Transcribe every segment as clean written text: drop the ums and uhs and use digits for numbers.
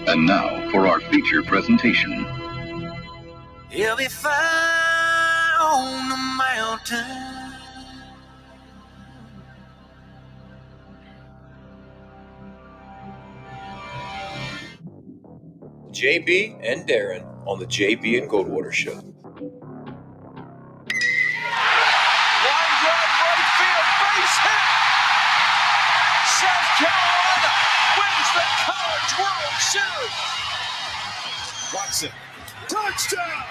And now for our feature presentation. He'll be fine on the mountain. JB and Darren on the JB and Goldwater Show. Line drive right field, base hit. South Carolina wins the College World Series. Watson, touchdown.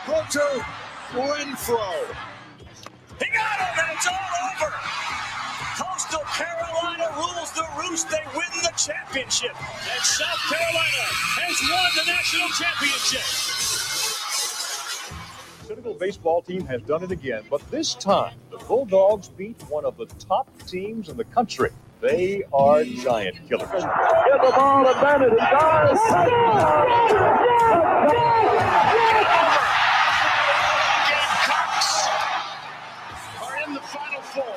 Hunter Renfrow. He got him, and it's all over. Coastal Carolina rules the roost. They win the championship. And South Carolina has won the national championship. The Citadel baseball team has done it again, but this time the Bulldogs beat one of the top teams in the country. They are giant killers. Get the ball to Bennett. He does. Gamecocks are in the Final Four.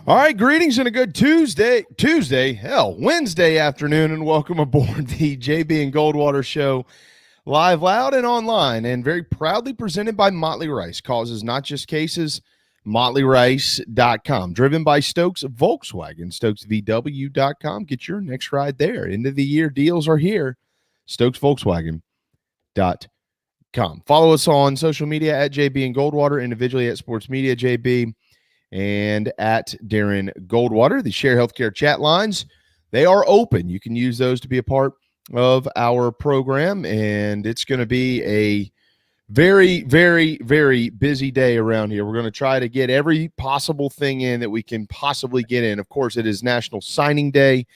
All right, greetings and a good Wednesday afternoon, and welcome aboard the JB and Goldwater Show, live, loud, and online, and very proudly presented by Motley Rice. Causes not just cases, MotleyRice.com. Driven by Stokes Volkswagen, StokesVW.com. Get your next ride there. End of the year deals are here, StokesVolkswagen.com. Follow us on social media at JB and Goldwater, individually at Sports Media JB, and at Darren Goldwater. The Share Healthcare chat lines, they are open. You can use those to be a part of our program, and it's going to be a very, very, very busy day around here. We're going to try to get every possible thing in that we can possibly get in. Of course, it is National Signing Day,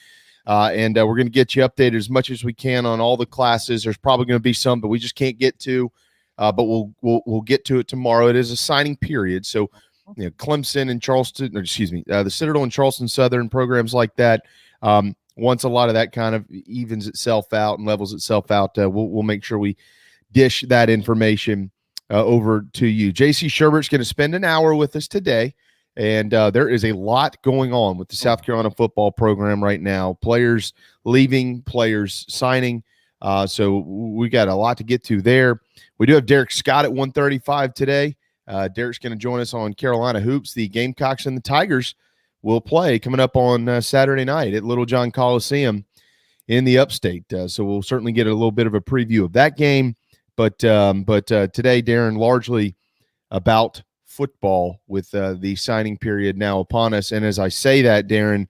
and we're going to get you updated as much as we can on all the classes. There's probably going to be some that we just can't get to, but we'll get to it tomorrow. It is a signing period, so Clemson and Charleston, the Citadel and Charleston Southern programs like that. Once a lot of that kind of evens itself out and levels itself out, we'll make sure we dish that information over to you. JC Sherbert's going to spend an hour with us today, and there is a lot going on with the South Carolina football program right now. Players leaving, players signing. So we got a lot to get to there. We do have Derek Scott at 1:35 today. Derek's going to join us on Carolina Hoops. The Gamecocks and the Tigers will play coming up on Saturday night at Little John Coliseum in the upstate. So we'll certainly get a little bit of a preview of that game. But today, Darren, largely about football with the signing period now upon us. And as I say that, Darren,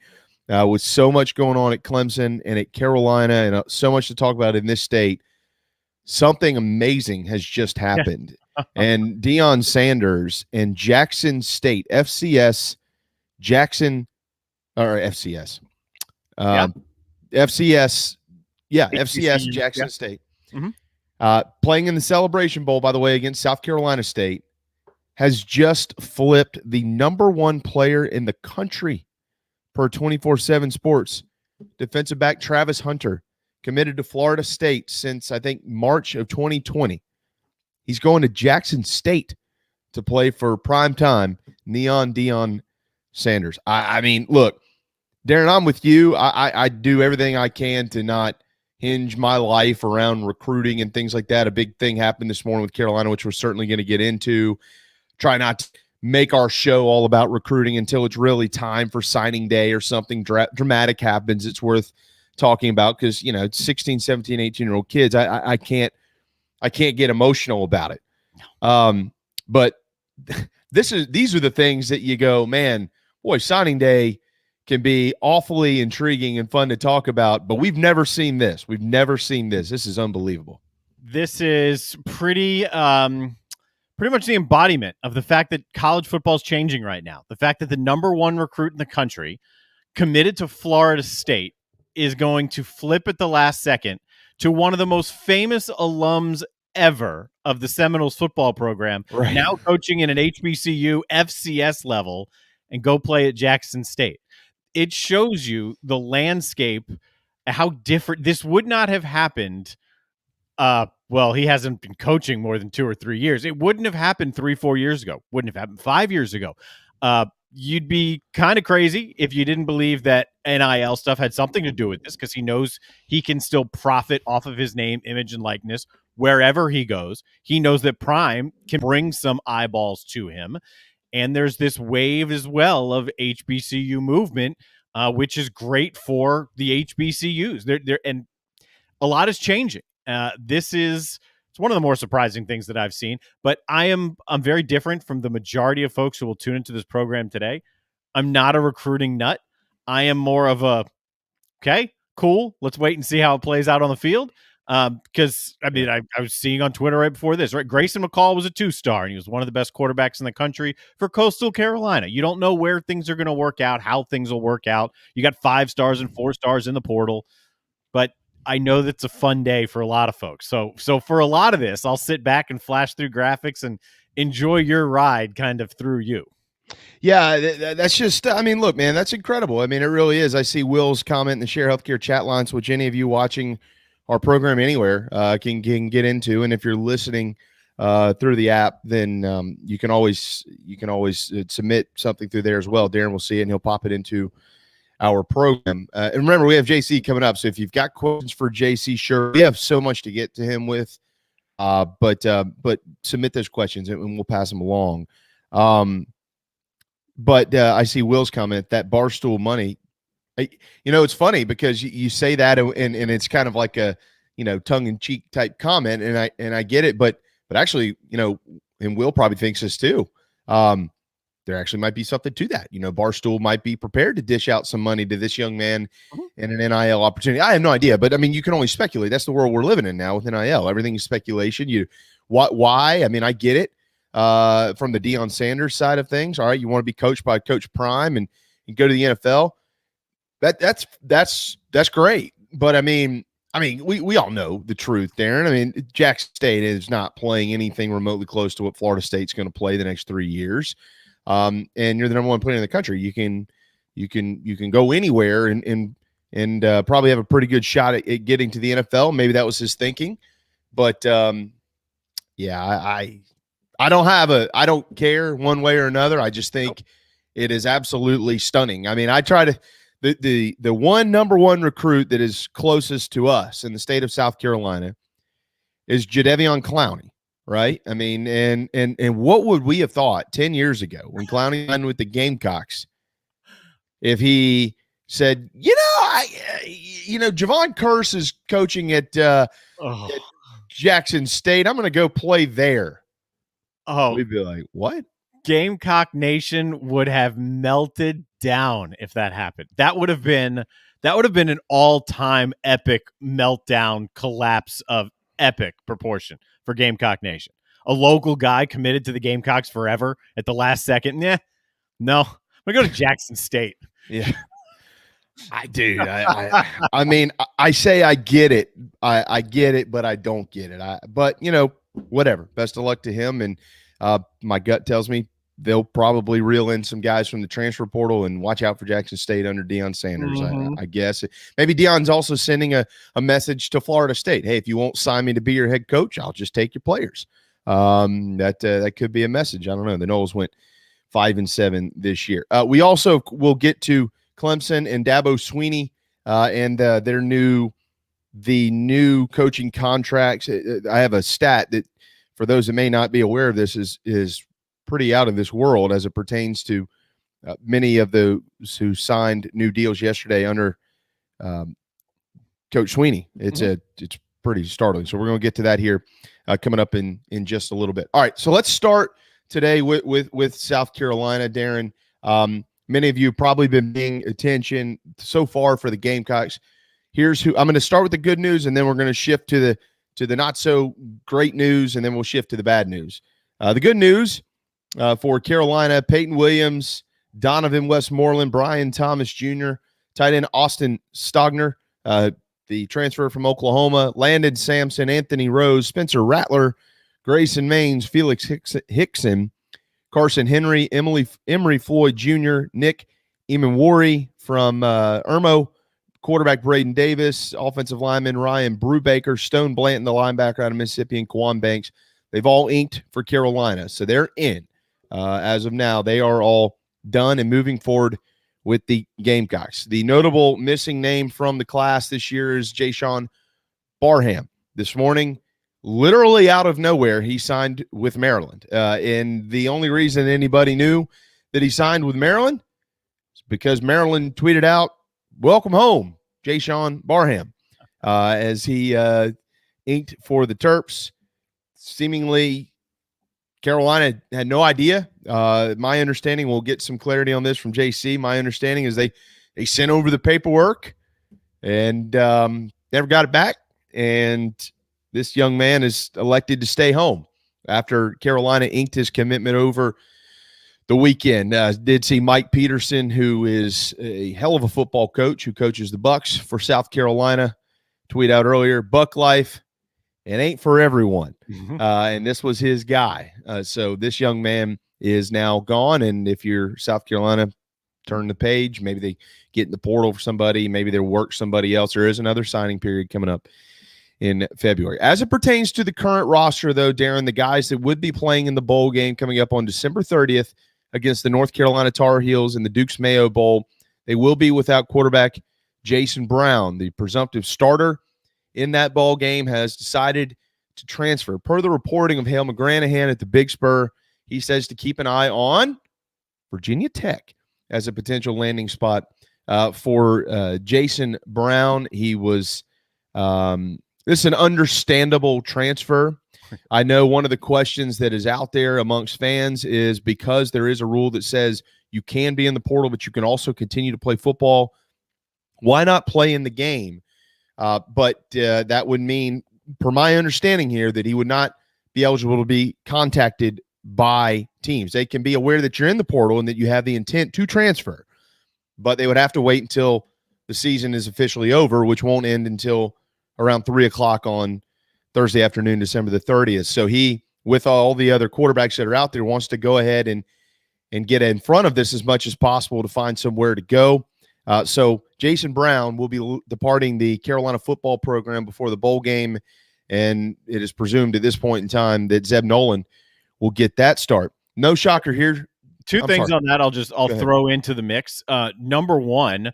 with so much going on at Clemson and at Carolina and so much to talk about in this state, something amazing has just happened. And Deion Sanders and Jackson State, FCS, Jackson State. Playing in the Celebration Bowl, by the way, against South Carolina State, has just flipped the number one player in the country per 24/7 Sports. Defensive back Travis Hunter, committed to Florida State since, I think, March of 2020. He's going to Jackson State to play for primetime Neon Deion Sanders. I mean, look, Darren, I'm with you. I do everything I can to not hinge my life around recruiting and things like that. A big thing happened this morning with Carolina, which we're certainly going to get into. Try not to make our show all about recruiting until it's really time for signing day or something dramatic happens. It's worth talking about because, it's 16, 17, 18-year-old kids. I can't get emotional about it. But these are the things that you go, man, boy, signing day can be awfully intriguing and fun to talk about, but we've never seen this. This is unbelievable. This is pretty much the embodiment of the fact that college football is changing right now. The fact that the number one recruit in the country committed to Florida State is going to flip at the last second to one of the most famous alums ever of the Seminoles football program, right, now coaching in an HBCU FCS level, and go play at Jackson State. It shows you the landscape, how different this would not have happened well, he hasn't been coaching more than 2 or 3 years. It wouldn't have happened 3-4 years ago. Wouldn't have happened 5 years ago. You'd be kind of crazy if you didn't believe that NIL stuff had something to do with this, because he knows he can still profit off of his name, image, and likeness wherever he goes. He knows that Prime can bring some eyeballs to him. And there's this wave as well of HBCU movement, which is great for the HBCUs. And a lot is changing. It's one of the more surprising things that I've seen, but I'm very different from the majority of folks who will tune into this program today. I'm not a recruiting nut. I am more of a, okay, cool, let's wait and see how it plays out on the field. Because I was seeing on Twitter right before this, right? Grayson McCall was a 2-star, and he was one of the best quarterbacks in the country for Coastal Carolina. You don't know where things are going to work out, how things will work out. You got 5 stars and 4 stars in the portal, but I know that's a fun day for a lot of folks. So for a lot of this, I'll sit back and flash through graphics and enjoy your ride kind of through you. Yeah, that's just, I mean, look, man, that's incredible. I mean, it really is. I see Will's comment in the Share Healthcare chat lines, which any of you watching our program anywhere can get into. And if you're listening through the app, then you can always submit something through there as well. Darren will see it and he'll pop it into our program. And remember, we have JC coming up. So if you've got questions for JC Sherbert, we have so much to get to him with. But submit those questions and we'll pass them along. But I see Will's comment that Barstool money. It's funny because you say that and it's kind of like a tongue-in-cheek type comment, and I get it, but actually, and Will probably thinks this too. There actually might be something to that. Barstool might be prepared to dish out some money to this young man in an NIL opportunity. I have no idea, but I mean, you can only speculate. That's the world we're living in now with NIL. Everything is speculation. Why? I mean, I get it from the Deion Sanders side of things. All right, you want to be coached by Coach Prime and go to the NFL. That's great. But I mean, we all know the truth, Darren. I mean, Jackson State is not playing anything remotely close to what Florida State's going to play the next 3 years. And you're the number one player in the country. You can go anywhere and probably have a pretty good shot at getting to the NFL. Maybe that was his thinking, but yeah, I don't care one way or another. I just think it is absolutely stunning. I mean, I try to the number one recruit that is closest to us in the state of South Carolina is Jadeveon Clowney. Right. I mean, and what would we have thought 10 years ago when Clowney signed with the Gamecocks if he said, Javon Curse is coaching at Jackson State. I'm going to go play there. Oh, we'd be like, what? Gamecock Nation would have melted down if that happened. That would have been an all-time epic meltdown collapse of epic proportion for Gamecock Nation. A local guy committed to the Gamecocks forever at the last second. No, I'm going to go to Jackson State. Yeah. I mean, I say I get it. I get it, but I don't get it. But whatever. Best of luck to him. And my gut tells me they'll probably reel in some guys from the transfer portal and watch out for Jackson State under Deion Sanders. I guess maybe Deion's also sending a message to Florida State. Hey, if you won't sign me to be your head coach, I'll just take your players. That could be a message. I don't know. The Noles went 5-7 this year. We also will get to Clemson and Dabo Swinney and the new coaching contracts. I have a stat that for those that may not be aware of this is pretty out of this world as it pertains to many of those who signed new deals yesterday under Coach Swinney. It's pretty startling. So we're going to get to that here coming up in just a little bit. All right, so let's start today with South Carolina, Darren. Many of you have probably been paying attention so far for the Gamecocks. Here's who I'm going to start with the good news, and then we're going to shift to the not so great news, and then we'll shift to the bad news. The good news for Carolina: Peyton Williams, Donovan Westmoreland, Brian Thomas Jr., tight end Austin Stogner, the transfer from Oklahoma, Landon Sampson, Anthony Rose, Spencer Rattler, Grayson Maines, Felix Hickson, Carson Henry, Emory Floyd Jr., Nick Emanwari from Irmo, quarterback Braden Davis, offensive lineman Ryan Brubaker, Stone Blanton, the linebacker out of Mississippi, and Quan Banks. They've all inked for Carolina, so they're in. As of now, they are all done and moving forward with the Gamecocks. The notable missing name from the class this year is Jaysean Barham. This morning, literally out of nowhere, he signed with Maryland. And the only reason anybody knew that he signed with Maryland is because Maryland tweeted out, "Welcome home, Jaysean Barham," as he inked for the Terps. Seemingly, Carolina had no idea. My understanding, we'll get some clarity on this from JC. My understanding is they sent over the paperwork and never got it back. And this young man is elected to stay home after Carolina inked his commitment over the weekend. Did see Mike Peterson, who is a hell of a football coach who coaches the Bucks for South Carolina, tweet out earlier, "Buck life, it ain't for everyone." And this was his guy. So this young man is now gone. And if you're South Carolina, turn the page. Maybe they get in the portal for somebody. Maybe they'll work somebody else. There is another signing period coming up in February. As it pertains to the current roster, though, Darren, the guys that would be playing in the bowl game coming up on December 30th against the North Carolina Tar Heels in the Dukes Mayo Bowl, they will be without quarterback Jason Brown. The presumptive starter in that ball game has decided to transfer. Per the reporting of Hale McGranahan at the Big Spur, he says to keep an eye on Virginia Tech as a potential landing spot for Jason Brown. He was this is an understandable transfer. I know one of the questions that is out there amongst fans is because there is a rule that says you can be in the portal, but you can also continue to play football. Why not play in the game? But that would mean, per my understanding here, that he would not be eligible to be contacted by teams. They can be aware that you're in the portal and that you have the intent to transfer, but they would have to wait until the season is officially over, which won't end until around 3 o'clock on Thursday afternoon, December the 30th. So he, with all the other quarterbacks that are out there, wants to go ahead and get in front of this as much as possible to find somewhere to go. So Jason Brown will be departing the Carolina football program before the bowl game, and it is presumed at this point in time that Zeb Nolan will get that start. No shocker here. Two things on that I'll throw into the mix. Number one,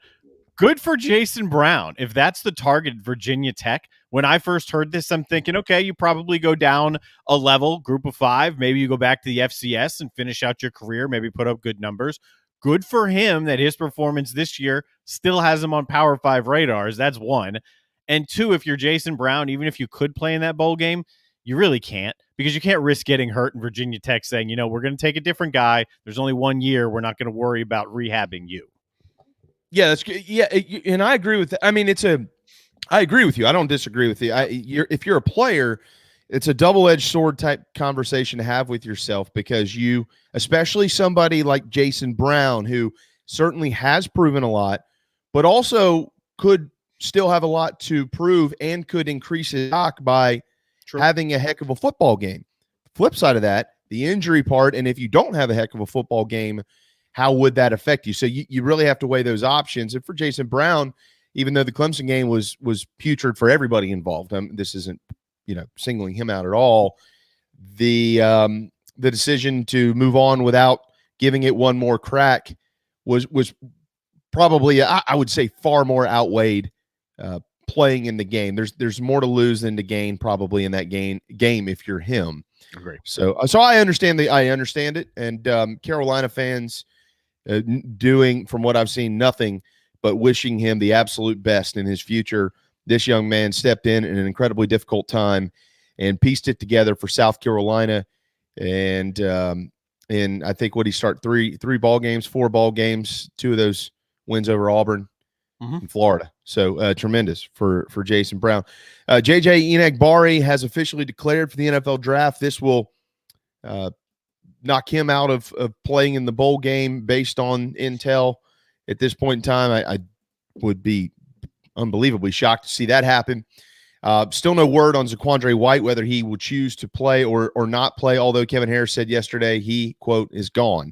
good for Jason Brown. If that's the target, Virginia Tech. When I first heard this, I'm thinking, okay, you probably go down a level, group of 5. Maybe you go back to the FCS and finish out your career, maybe put up good numbers. Good for him that his performance this year still has him on Power 5 radars. That's one. And two, if you're Jason Brown, even if you could play in that bowl game, you really can't, because you can't risk getting hurt in Virginia Tech saying, you know, we're going to take a different guy. There's only 1 year. We're not going to worry about rehabbing you. Yeah, that's good. Yeah, and I agree with that. I mean, I agree with you. I don't disagree with you. If you're a player, it's a double-edged sword type conversation to have with yourself, because you, especially somebody like Jason Brown, who certainly has proven a lot, but also could still have a lot to prove and could increase his stock by having a heck of a football game. Flip side of that, the injury part, and if you don't have a heck of a football game, how would that affect you? So you really have to weigh those options. And for Jason Brown, even though the Clemson game was putrid for everybody involved, this isn't, singling him out at all. The decision to move on without giving it one more crack was probably, I would say, far more outweighed playing in the game. There's more to lose than to gain probably in that game if you're him. Agree. So I understand it, and Carolina fans doing, from what I've seen, nothing but wishing him the absolute best in his future. This young man stepped in an incredibly difficult time and pieced it together for South Carolina. And I think what he start three ball games, 4 ball games, 2 of those wins over Auburn in Florida. So tremendous for Jason Brown. JJ Enagbari has officially declared for the NFL draft. This will knock him out of playing in the bowl game based on intel. At this point in time, I would be unbelievably shocked to see that happen. Still no word on Zaquandre White, whether he will choose to play or not play, although Kevin Harris said yesterday he, quote, is gone.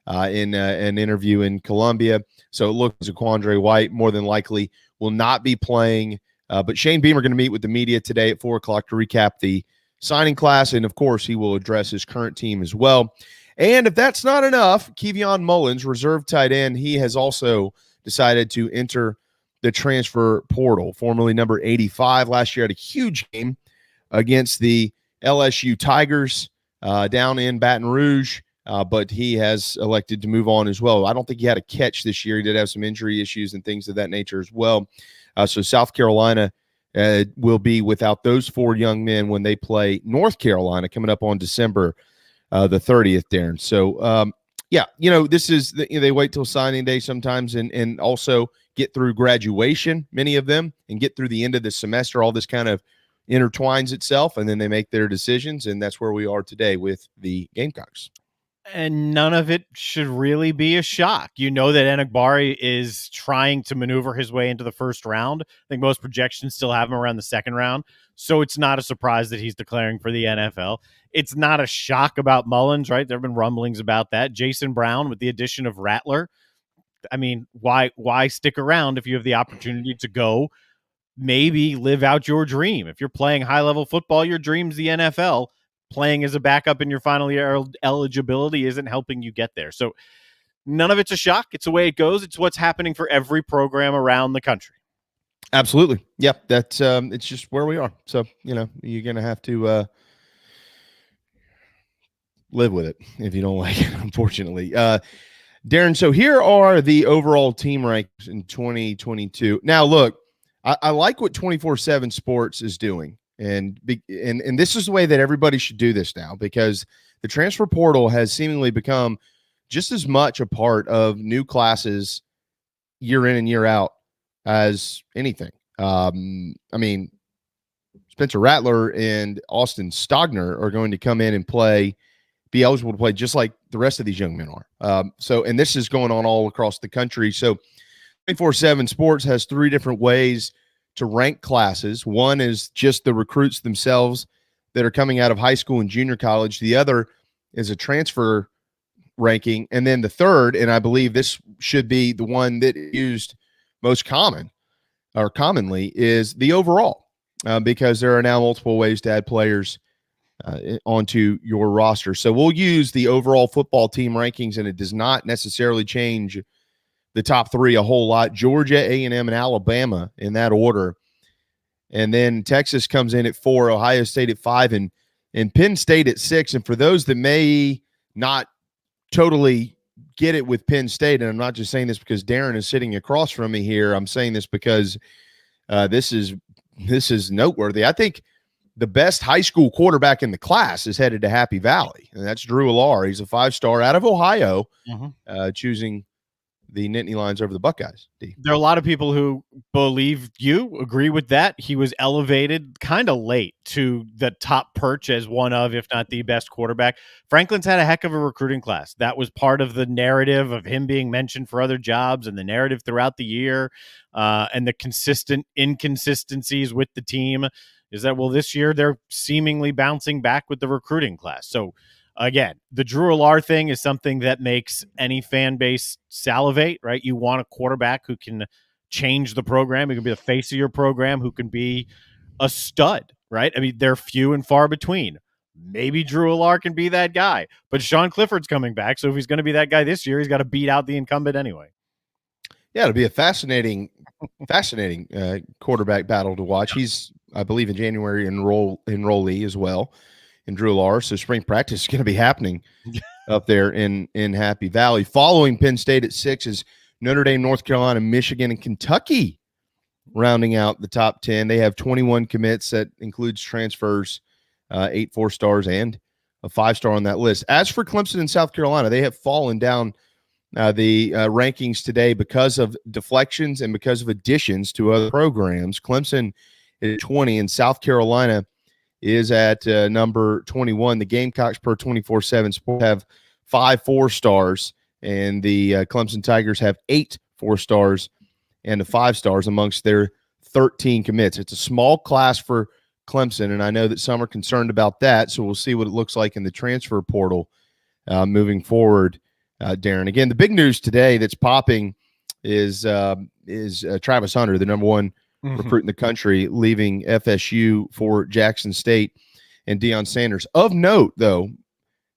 in an interview in Columbia. So it looks like Quandre White more than likely will not be playing. But Shane Beamer going to meet with the media today at 4 o'clock to recap the signing class. And, of course, he will address his current team as well. And if that's not enough, Kevion Mullins, reserve tight end, he has also decided to enter the transfer portal, formerly number 85. Last year had a huge game against the LSU Tigers down in Baton Rouge, but he has elected to move on as well. I don't think he had a catch this year. He did have some injury issues and things of that nature as well. So South Carolina will be without those 4 young men when they play North Carolina coming up on December the 30th, Darren. So, yeah, this is they wait till signing day sometimes and also get through graduation, many of them, and get through the end of the semester. All this kind of intertwines itself, and then they make their decisions, and that's where we are today with the Gamecocks. And none of it should really be a shock. You know that Enagbari is trying to maneuver his way into the first round. I think most projections still have him around the second round. So it's not a surprise that he's declaring for the NFL. It's not a shock about Mullins, right? There have been rumblings about that. Jason Brown with the addition of Rattler. I mean, why stick around if you have the opportunity to go maybe live out your dream? If you're playing high-level football, your dream's the NFL. Playing as a backup in your final year eligibility isn't helping you get there. So none of it's a shock. It's the way it goes. It's what's happening for every program around the country. Absolutely. Yeah, that's it's just where we are. So, you're going to have to live with it if you don't like it, unfortunately. Darren, so here are the overall team rankings in 2022. Now, look, I like what 24/7 Sports is doing. And this is the way that everybody should do this now, because the transfer portal has seemingly become just as much a part of new classes year in and year out as anything. I mean, Spencer Rattler and Austin Stogner are going to come in and be eligible to play just like the rest of these young men are. And this is going on all across the country. So 24/7 Sports has 3 different ways to rank classes. One is just the recruits themselves that are coming out of high school and junior college. The other is a transfer ranking. And then the third, and I believe this should be the one that is used most commonly, is the overall, because there are now multiple ways to add players onto your roster. So we'll use the overall football team rankings, and it does not necessarily change the top 3 a whole lot. Georgia, A&M, and Alabama in that order. And then Texas comes in at 4, Ohio State at 5, and Penn State at 6. And for those that may not totally get it with Penn State, and I'm not just saying this because Darren is sitting across from me here, I'm saying this because this is noteworthy. I think the best high school quarterback in the class is headed to Happy Valley, and that's Drew Allar. He's a 5-star out of Ohio, choosing the Nittany Lions over the Buckeyes. There are a lot of people who agree with that. He was elevated kind of late to the top perch as one of, if not the best quarterback. Franklin's had a heck of a recruiting class. That was part of the narrative of him being mentioned for other jobs and the narrative throughout the year, and the consistent inconsistencies with the team is that, well, this year they're seemingly bouncing back with the recruiting class. So again, the Drew Allar thing is something that makes any fan base salivate, right? You want a quarterback who can change the program, who can be the face of your program, who can be a stud, right? I mean, they're few and far between. Maybe Drew Allar can be that guy, but Sean Clifford's coming back, so if he's going to be that guy this year, he's got to beat out the incumbent anyway. Yeah, it'll be a fascinating quarterback battle to watch. He's, I believe, in January enrollee as well in Drew Allar, so spring practice is going to be happening up there in Happy Valley. Following Penn State at 6 is Notre Dame, North Carolina, Michigan, and Kentucky rounding out the top 10. They have 21 commits. That includes transfers, 8 4-stars and a 5-star on that list. As for Clemson and South Carolina, they have fallen down the rankings today because of deflections and because of additions to other programs. Clemson is 20 and South Carolina is at number 21. The Gamecocks per 24/7 Sports have 5 4-stars, and the Clemson Tigers have 8 4-stars and a 5-stars amongst their 13 commits. It's a small class for Clemson, and I know that some are concerned about that, so we'll see what it looks like in the transfer portal moving forward Darren. Again, the big news today that's popping is Travis Hunter, the number one recruit in the country, leaving FSU for Jackson State and Deion Sanders. Of note, though,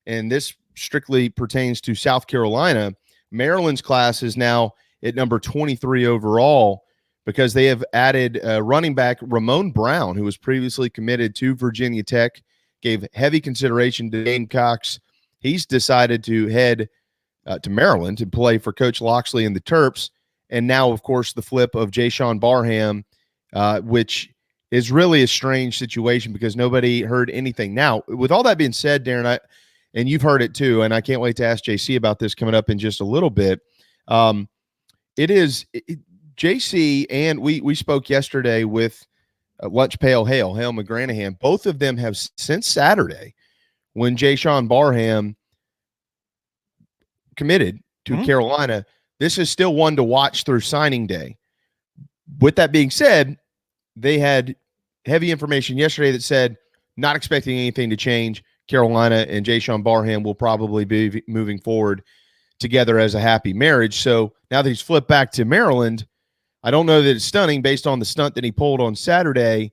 and this strictly pertains to South Carolina, Maryland's class is now at number 23 overall because they have added running back Ramon Brown, who was previously committed to Virginia Tech, gave heavy consideration to Gamecocks. He's decided to head to Maryland to play for Coach Loxley and the Terps. And now, of course, the flip of Jaysean Barham, which is really a strange situation because nobody heard anything. Now, with all that being said, Darren, and you've heard it too, and I can't wait to ask JC about this coming up in just a little bit. JC, and we spoke yesterday with Lunch Pail Hale McGranahan. Both of them have since Saturday, when Jaysean Barham committed to Carolina, this is still one to watch through signing day. With that being said, they had heavy information yesterday that said not expecting anything to change. Carolina and Jaysean Barham will probably be moving forward together as a happy marriage. So now that he's flipped back to Maryland, I don't know that it's stunning based on the stunt that he pulled on Saturday.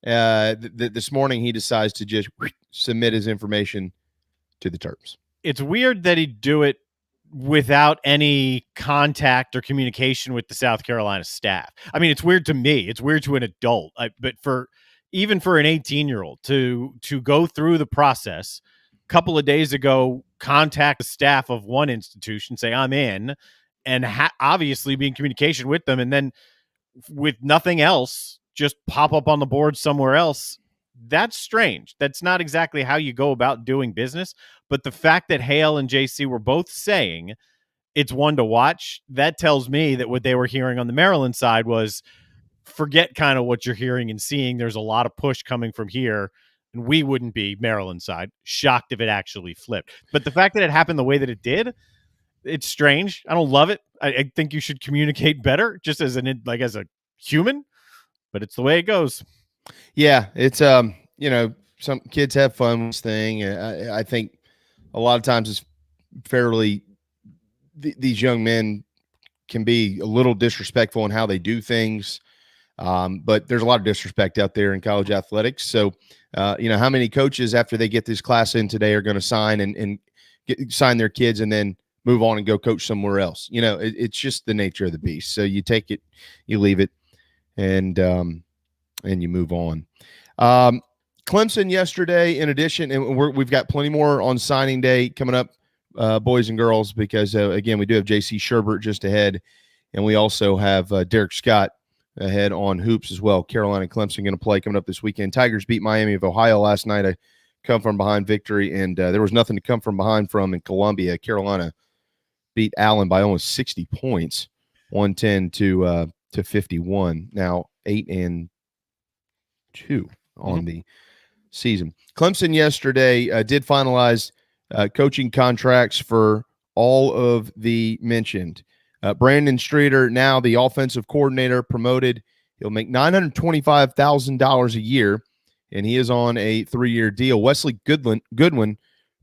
This morning, he decides to just submit his information to the Terps. It's weird that he'd do it without any contact or communication with the South Carolina staff. I mean, it's weird to me. It's weird to an adult. But even for an 18-year-old to go through the process, a couple of days ago, contact the staff of one institution, say, I'm in, and obviously be in communication with them, and then with nothing else, just pop up on the board somewhere else. That's strange. That's not exactly how you go about doing business. But the fact that Hale and JC were both saying it's one to watch, that tells me that what they were hearing on the Maryland side was forget kind of what you're hearing and seeing. There's a lot of push coming from here, and we wouldn't be, Maryland side, shocked if it actually flipped. But the fact that it happened the way that it did, it's strange. I don't love it. I think you should communicate better just as as a human, but it's the way it goes. Yeah, it's some kids have fun with this thing. I think a lot of times it's fairly these young men can be a little disrespectful in how they do things, but there's a lot of disrespect out there in college athletics. So, how many coaches after they get this class in today are going to sign and sign their kids and then move on and go coach somewhere else? It's just the nature of the beast. So you take it, you leave it, and you move on. Clemson yesterday, in addition, and we've got plenty more on signing day coming up, boys and girls, because, again, we do have JC Sherbert just ahead, and we also have Derek Scott ahead on hoops as well. Carolina and Clemson going to play coming up this weekend. Tigers beat Miami of Ohio last night. A come-from-behind victory, and there was nothing to come from behind from in Columbia. Carolina beat Allen by almost 60 points, 110 to 51. Now 8-2 on the season. Clemson yesterday did finalize coaching contracts for all of the mentioned. Brandon Streeter, now the offensive coordinator, promoted. He'll make $925,000 a year, and he is on a 3-year deal. Wesley Goodwin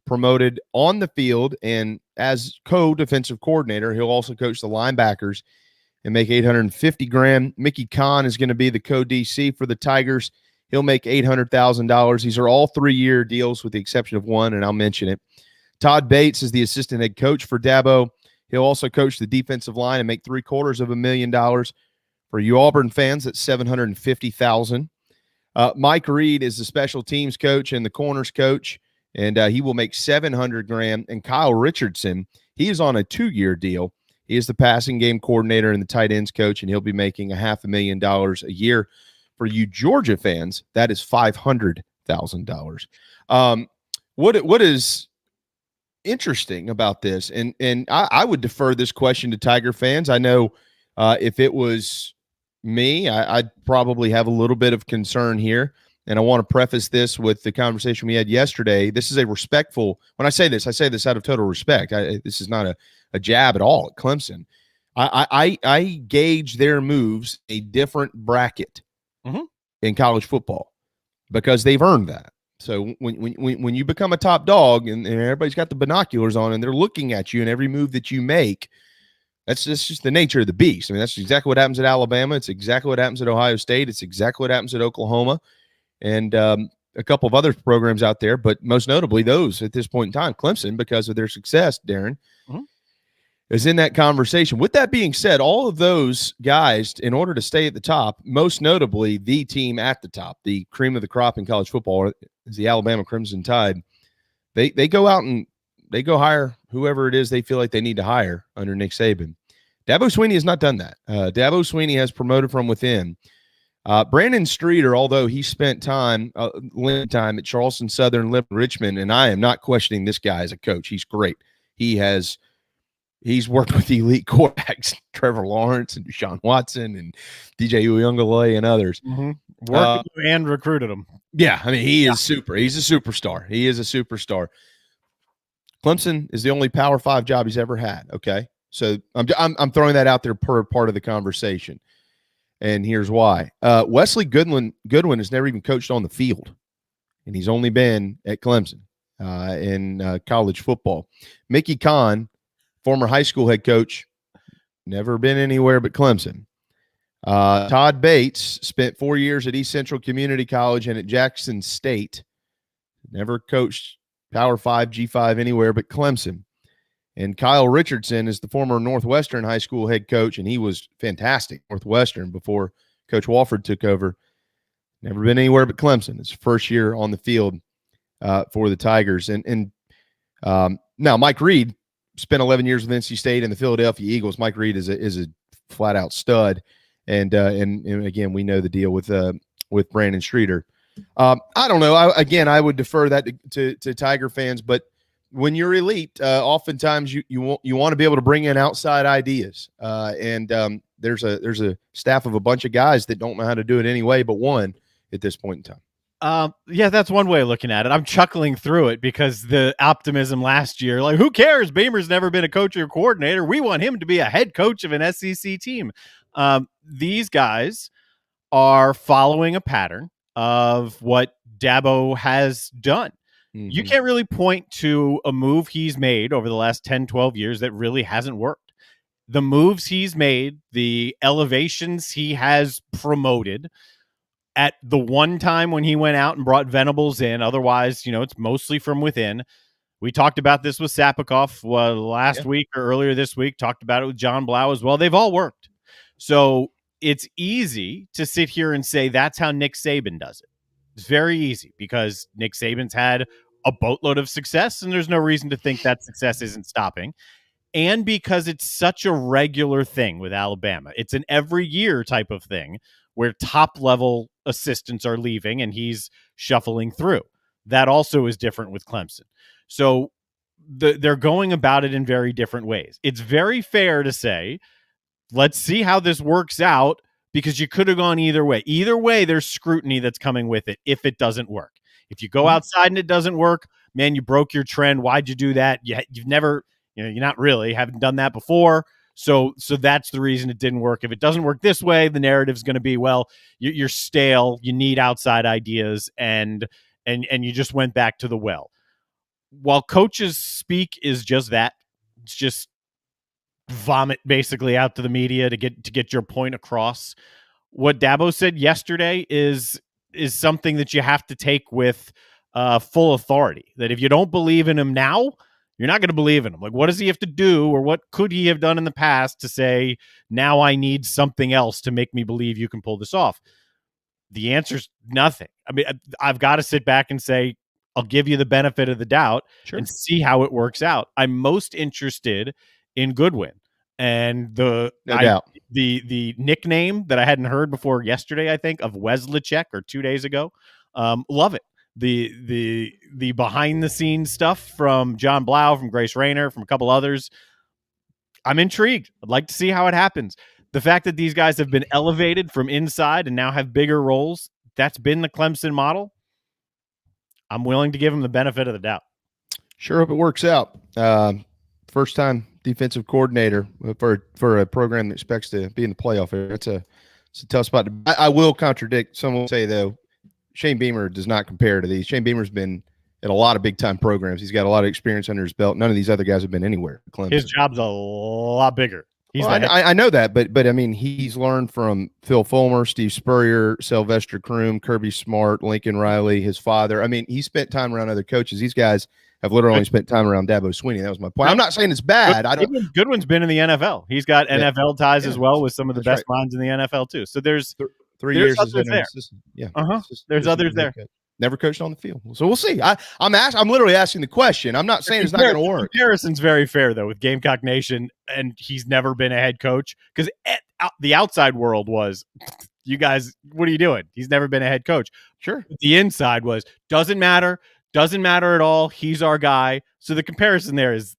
promoted on the field, and as co-defensive coordinator, he'll also coach the linebackers and make $850,000. Mickey Kahn is going to be the co-DC for the Tigers. He'll make $800,000. These are all 3-year deals with the exception of one, and I'll mention it. Todd Bates is the assistant head coach for Dabo. He'll also coach the defensive line and make $750,000. For you Auburn fans, that's $750,000. Mike Reed is the special teams coach and the corners coach, and he will make $700,000. And Kyle Richardson, he is on a 2-year deal. He is the passing game coordinator and the tight ends coach, and he'll be making $500,000 a year. For you Georgia fans, that is $500,000. What is interesting about this, and I would defer this question to Tiger fans. I know if it was me, I'd probably have a little bit of concern here, and I want to preface this with the conversation we had yesterday. This is a respectful – when I say this out of total respect. This is not a jab at all at Clemson. I gauge their moves a different bracket in college football because they've earned that. So when you become a top dog and everybody's got the binoculars on and they're looking at you and every move that you make, that's just the nature of the beast. I mean, that's exactly what happens at Alabama. It's exactly what happens at Ohio State. It's exactly what happens at Oklahoma and a couple of other programs out there, but most notably those at this point in time, Clemson, because of their success, Darren, is in that conversation. With that being said, all of those guys, in order to stay at the top, most notably the team at the top, the cream of the crop in college football is the Alabama Crimson Tide. They go out and they go hire whoever it is they feel like they need to hire under Nick Saban. Dabo Swinney has not done that. Dabo Swinney has promoted from within. Brandon Streeter, although he spent limited time at Charleston Southern, Richmond, and I am not questioning this guy as a coach. He's great. He's worked with elite quarterbacks, Trevor Lawrence and Deshaun Watson and DJ Uiagalelei and others. Worked and recruited him. Yeah, I mean, he is super. He's a superstar. He is a superstar. Clemson is the only Power 5 job he's ever had, okay? So I'm throwing that out there per part of the conversation, and here's why. Wesley Goodwin has never even coached on the field, and he's only been at Clemson in college football. Mickey Kahn, former high school head coach, never been anywhere but Clemson. Todd Bates spent 4 years at East Central Community College and at Jackson State. Never coached Power 5, G5 anywhere but Clemson. And Kyle Richardson is the former Northwestern high school head coach, and he was fantastic Northwestern before Coach Walford took over. Never been anywhere but Clemson. It's first year on the field for the Tigers. And now Mike Reed spent 11 years with NC State and the Philadelphia Eagles. Mike Reed is a flat-out stud. And again, we know the deal with Brandon Streeter. I don't know. I would defer that to Tiger fans, but when you're elite, oftentimes you want to be able to bring in outside ideas. And there's a staff of a bunch of guys that don't know how to do it anyway, but one at this point in time. Yeah, that's one way of looking at it. I'm chuckling through it because the optimism last year, like, who cares? Beamer's never been a coach or coordinator. We want him to be a head coach of an SEC team. These guys are following a pattern of what Dabo has done. Mm-hmm. You can't really point to a move he's made over the last 10, 12 years that really hasn't worked. The moves he's made, the elevations he has promoted at the one time when he went out and brought Venables in, otherwise, it's mostly from within. We talked about this with Sapikoff last week or earlier this week, talked about it with John Blau as well. They've all worked. So it's easy to sit here and say that's how Nick Saban does it. It's very easy because Nick Saban's had a boatload of success, and there's no reason to think that success isn't stopping. And because it's such a regular thing with Alabama. It's an every year type of thing where top-level assistants are leaving and he's shuffling through. That also is different with Clemson. So they're going about it in very different ways. It's very fair to say, let's see how this works out, because you could have gone either way. Either way, there's scrutiny that's coming with it if it doesn't work. If you go outside and it doesn't work, man, you broke your trend. Why'd you do that? You've never, you're not really, haven't done that before. So that's the reason it didn't work. If it doesn't work this way, the narrative's going to be, well, you're stale. You need outside ideas, and you just went back to the well. While coaches speak is just that, it's just vomit basically out to the media to get your point across. What Dabo said yesterday is something that you have to take with full authority. That if you don't believe in him now, you're not going to believe in him. Like, what does he have to do, or what could he have done in the past to say, now I need something else to make me believe you can pull this off? The answer's nothing. I mean, I've got to sit back and say, I'll give you the benefit of the doubt and see how it works out. I'm most interested in Goodwin, and the nickname that I hadn't heard before yesterday, I think, of Wesleycheck, or 2 days ago. Love it. The behind the scenes stuff from John Blau, from Grace Rayner, from a couple others. I'm intrigued. I'd like to see how it happens. The fact that these guys have been elevated from inside and now have bigger roles, that's been the Clemson model. I'm willing to give them the benefit of the doubt. Sure hope it works out. First time defensive coordinator for a program that expects to be in the playoff area. It's a tough spot. I will contradict. Some will say, though, Shane Beamer does not compare to these. Shane Beamer's been at a lot of big-time programs. He's got a lot of experience under his belt. None of these other guys have been anywhere. Clemson. His job's a lot bigger. I know that, but I mean, he's learned from Phil Fulmer, Steve Spurrier, Sylvester Croom, Kirby Smart, Lincoln Riley, his father. I mean, he spent time around other coaches. These guys have literally only spent time around Dabo Swinney. That was my point. I'm not saying it's bad. Goodwin's been in the NFL. He's got NFL ties as well with some of the best minds in the NFL too. So there's 3 years others there. Yeah. There's others there. Never coached on the field. So we'll see. I'm literally asking the question. I'm not saying it's not going to work. Comparison's very fair though with Gamecock Nation, and he's never been a head coach because the outside world was, you guys, what are you doing? He's never been a head coach. Sure. The inside was doesn't matter at all. He's our guy. So the comparison there is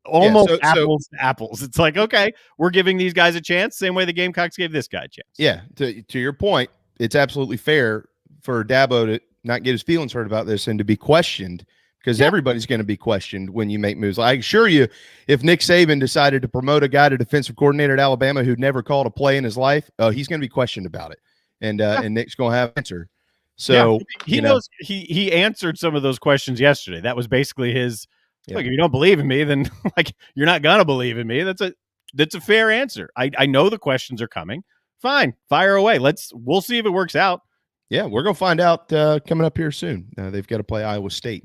almost apples to apples. It's like, okay, we're giving these guys a chance, same way the Gamecocks gave this guy a chance. Yeah. To your point, it's absolutely fair for Dabo to not get his feelings hurt about this and to be questioned, because everybody's going to be questioned when you make moves. I assure you, if Nick Saban decided to promote a guy to defensive coordinator at Alabama who'd never called a play in his life, he's going to be questioned about it. And Nick's going to have an answer. So he knows he answered some of those questions yesterday. That was basically his, look, if you don't believe in me, then like you're not going to believe in me. That's a fair answer. I know the questions are coming. Fine. Fire away. We'll see if it works out. Yeah, we're going to find out coming up here soon. They've got to play Iowa State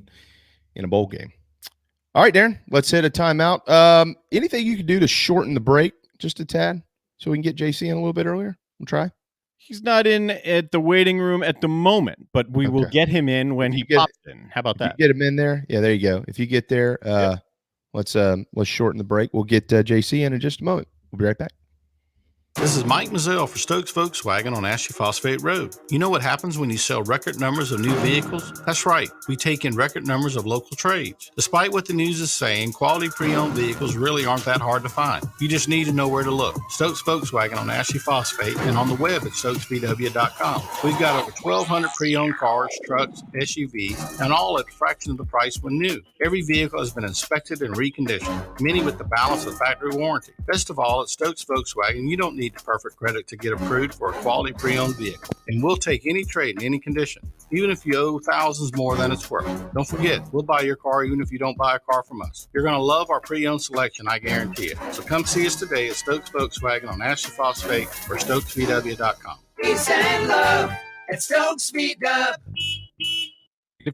in a bowl game. All right, Darren, let's hit a timeout. Anything you could do to shorten the break just a tad so we can get JC in a little bit earlier? We'll try. He's not in at the waiting room at the moment, but we will get him in when he pops in. How about that? Get him in there. Yeah, there you go. If you get there, let's shorten the break. We'll get JC in just a moment. We'll be right back. This is Mike Mazzell for Stokes Volkswagen on Ashley Phosphate Road. You know what happens when you sell record numbers of new vehicles? That's right, we take in record numbers of local trades. Despite what the news is saying, quality pre-owned vehicles really aren't that hard to find. You just need to know where to look. Stokes Volkswagen on Ashley Phosphate and on the web at stokesvw.com. We've got over 1,200 pre-owned cars, trucks, SUVs, and all at a fraction of the price when new. Every vehicle has been inspected and reconditioned, many with the balance of factory warranty. Best of all, at Stokes Volkswagen, you don't need the perfect credit to get approved for a quality pre-owned vehicle. And we'll take any trade in any condition, even if you owe thousands more than it's worth. Don't forget, we'll buy your car even if you don't buy a car from us. You're going to love our pre-owned selection, I guarantee it. So come see us today at Stokes Volkswagen on Ashley Phosphate or stokesvw.com. Peace and love at Stokes VW.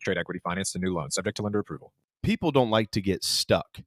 Trade equity finance to new loan, subject to lender approval. People don't like to get stuck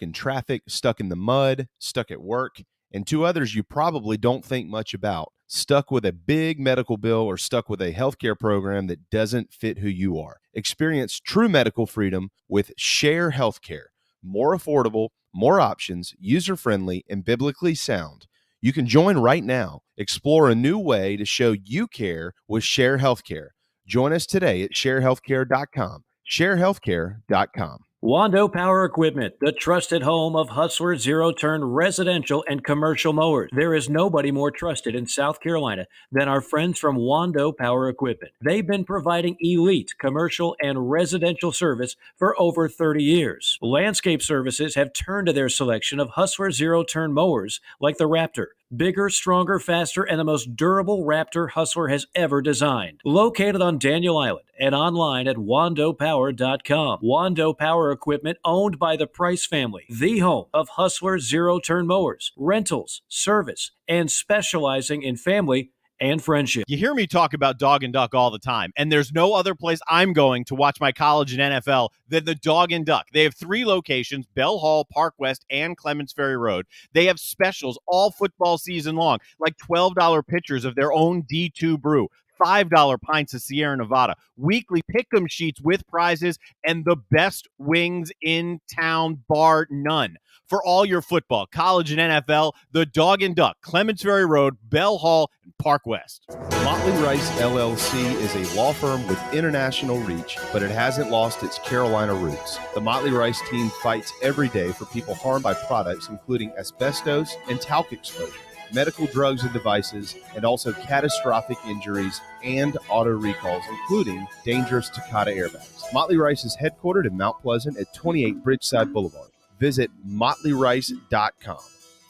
in traffic, stuck in the mud, stuck at work. And two others you probably don't think much about: stuck with a big medical bill or stuck with a healthcare program that doesn't fit who you are. Experience true medical freedom with Share Healthcare. More affordable, more options, user-friendly, and biblically sound. You can join right now. Explore a new way to show you care with Share Healthcare. Join us today at sharehealthcare.com. sharehealthcare.com. Wando Power Equipment, the trusted home of Hustler zero-turn residential and commercial mowers. There is nobody more trusted in South Carolina than our friends from Wando Power Equipment. They've been providing elite commercial and residential service for over 30 years. Landscape Services have turned to their selection of Hustler zero-turn mowers like the Raptor. Bigger, stronger, faster, and the most durable Raptor Hustler has ever designed. Located on Daniel Island and online at wandopower.com. Wando Power Equipment, owned by the Price family, the home of Hustler zero-turn mowers, rentals, service, and specializing in family and friendship. You hear me talk about Dog and Duck all the time, and there's no other place I'm going to watch my college and NFL than the Dog and Duck. They have 3 locations: Bell Hall, Park West, and Clements Ferry Road. They have specials all football season long, like $12 pitchers of their own D2 brew, $5 pints of Sierra Nevada, weekly pick'em sheets with prizes, and the best wings in town, bar none. For all your football, college, and NFL, the Dog and Duck, Clements Ferry Road, Bell Hall, and Park West. Motley Rice LLC is a law firm with international reach, but it hasn't lost its Carolina roots. The Motley Rice team fights every day for people harmed by products including asbestos and talc exposure, medical drugs and devices, and also catastrophic injuries and auto recalls, including dangerous Takata airbags. Motley Rice is headquartered in Mount Pleasant at 28 Bridgeside Boulevard. Visit motleyrice.com.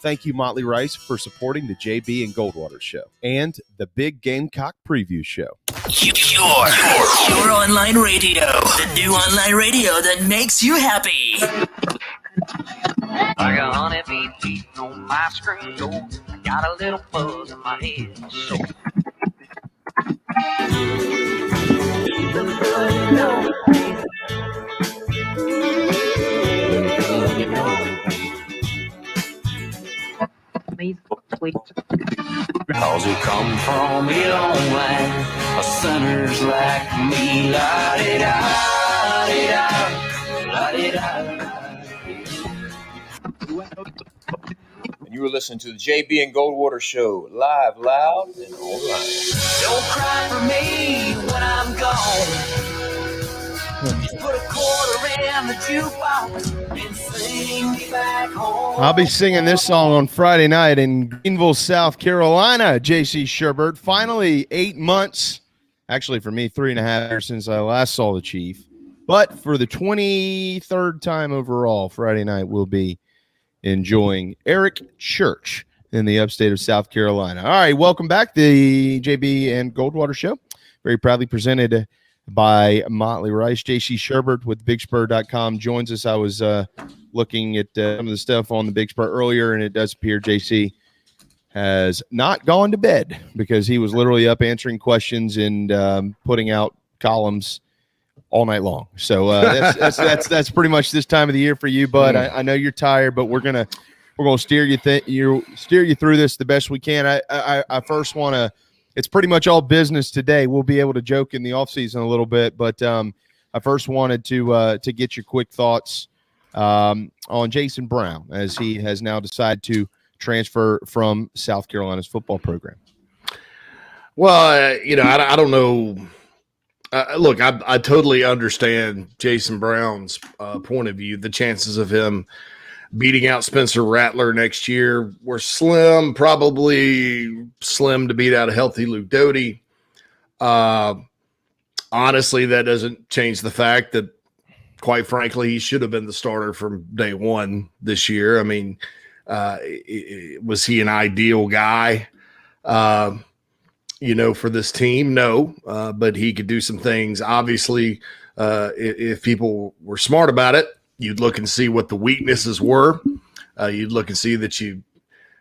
Thank you, Motley Rice, for supporting the JB and Goldwater Show and the Big Gamecock Preview Show. Your online radio. The new online radio that makes you happy. I got honeybee beating on my screen door. I got a little buzz in my head. So cause we come from a long line of sinners like me. La-di-da, la-di-da, la-di-da. And you were listening to the JB and Goldwater Show, live, loud, and online. Don't cry for me when I'm gone. Put a quarter in the jukebox and sing me back home. I'll be singing this song on Friday night in Greenville, South Carolina. JC Sherbert. Finally, 8 months. Actually, for me, 3.5 years since I last saw the Chief. But for the 23rd time overall, Friday night we'll be enjoying Eric Church in the upstate of South Carolina. All right, welcome back. The JB and Goldwater Show. Very proudly presented by Motley Rice. JC Sherbert with BigSpur.com joins us. I was looking at some of the stuff on the Big Spur earlier, and it does appear JC has not gone to bed because he was literally up answering questions and putting out columns all night long. So that's pretty much this time of the year for you, bud. I know you're tired, but we're gonna steer you through this the best we can. I first want to. It's pretty much all business today. We'll be able to joke in the offseason a little bit, but I first wanted to get your quick thoughts on Jaysean Barham as he has now decided to transfer from South Carolina's football program. Well, I don't know. Look, I totally understand Jaysean Barham's point of view. The chances of him beating out Spencer Rattler next year were slim, probably slim to beat out a healthy Luke Doty. Honestly, that doesn't change the fact that, quite frankly, he should have been the starter from day one this year. I mean, was he an ideal guy, for this team? No, but he could do some things. Obviously, if people were smart about it, you'd look and see what the weaknesses were. You'd look and see that you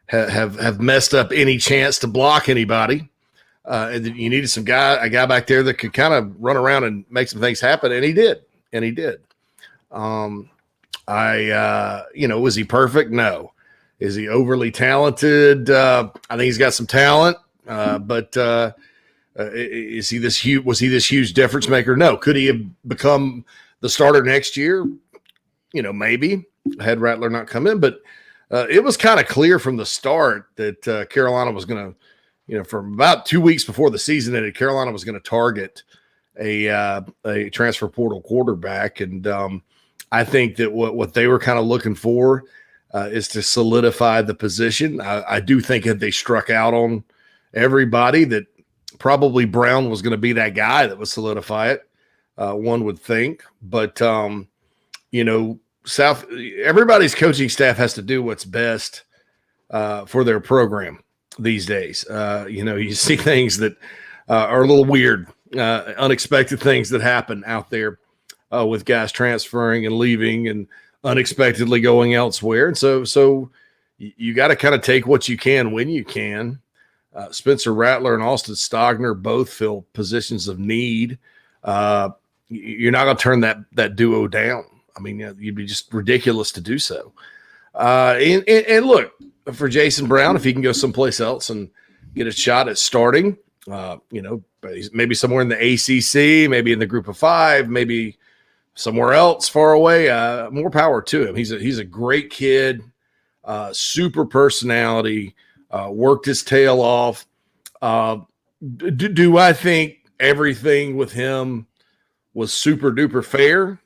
have messed up any chance to block anybody. And that you needed a guy back there that could kind of run around and make some things happen. And he did. Was he perfect? No. Is he overly talented? I think he's got some talent. But was he this huge difference maker? No. Could he have become the starter next year? Maybe had Rattler not come in, but it was kind of clear from the start that Carolina was going to, from about 2 weeks before the season ended, Carolina was going to target a transfer portal quarterback. And I think that what they were kind of looking for is to solidify the position. I do think that they struck out on everybody, that probably Brown was going to be that guy that would solidify it. One would think, but everybody's coaching staff has to do what's best for their program these days. You see things that are a little weird, unexpected things that happen out there with guys transferring and leaving and unexpectedly going elsewhere. And so you got to kind of take what you can when you can. Spencer Rattler and Austin Stogner both fill positions of need. You're not going to turn that duo down. I mean, you'd be just ridiculous to do so. And look, for Jaysean Barham, if he can go someplace else and get a shot at starting, maybe somewhere in the ACC, maybe in the Group of Five, maybe somewhere else far away, more power to him. He's a great kid, super personality, worked his tail off. Do I think everything with him was super duper fair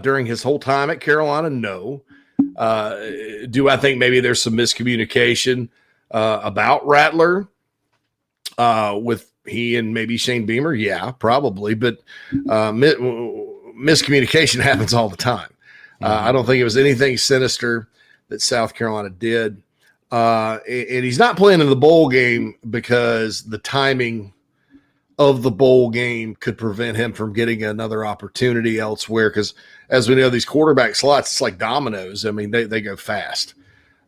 during his whole time at Carolina? No. Do I think maybe there's some miscommunication about Rattler with he and maybe Shane Beamer? Yeah, probably. But miscommunication happens all the time. I don't think it was anything sinister that South Carolina did. And he's not playing in the bowl game because the timing of the bowl game could prevent him from getting another opportunity elsewhere. Because as we know, these quarterback slots, it's like dominoes. I mean, they go fast.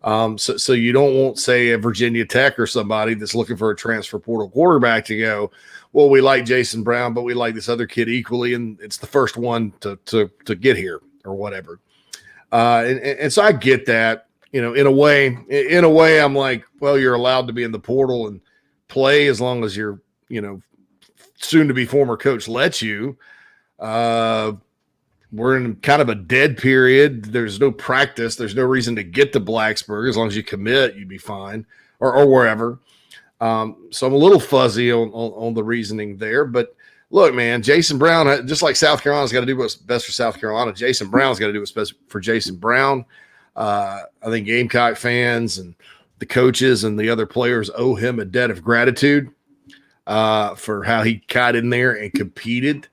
So you don't want, say, a Virginia Tech or somebody that's looking for a transfer portal quarterback to go, well, we like Jason Brown, but we like this other kid equally, and it's the first one to get here or whatever. And so I get that, in a way, I'm like, well, you're allowed to be in the portal and play as long as your, soon to be former coach lets you. We're in kind of a dead period. There's no practice. There's no reason to get to Blacksburg. As long as you commit, you'd be fine, or wherever. So I'm a little fuzzy on the reasoning there. But look, man, Jason Brown, just like South Carolina's got to do what's best for South Carolina, Jason Brown's got to do what's best for Jason Brown. I think Gamecock fans and the coaches and the other players owe him a debt of gratitude for how he got in there and competed.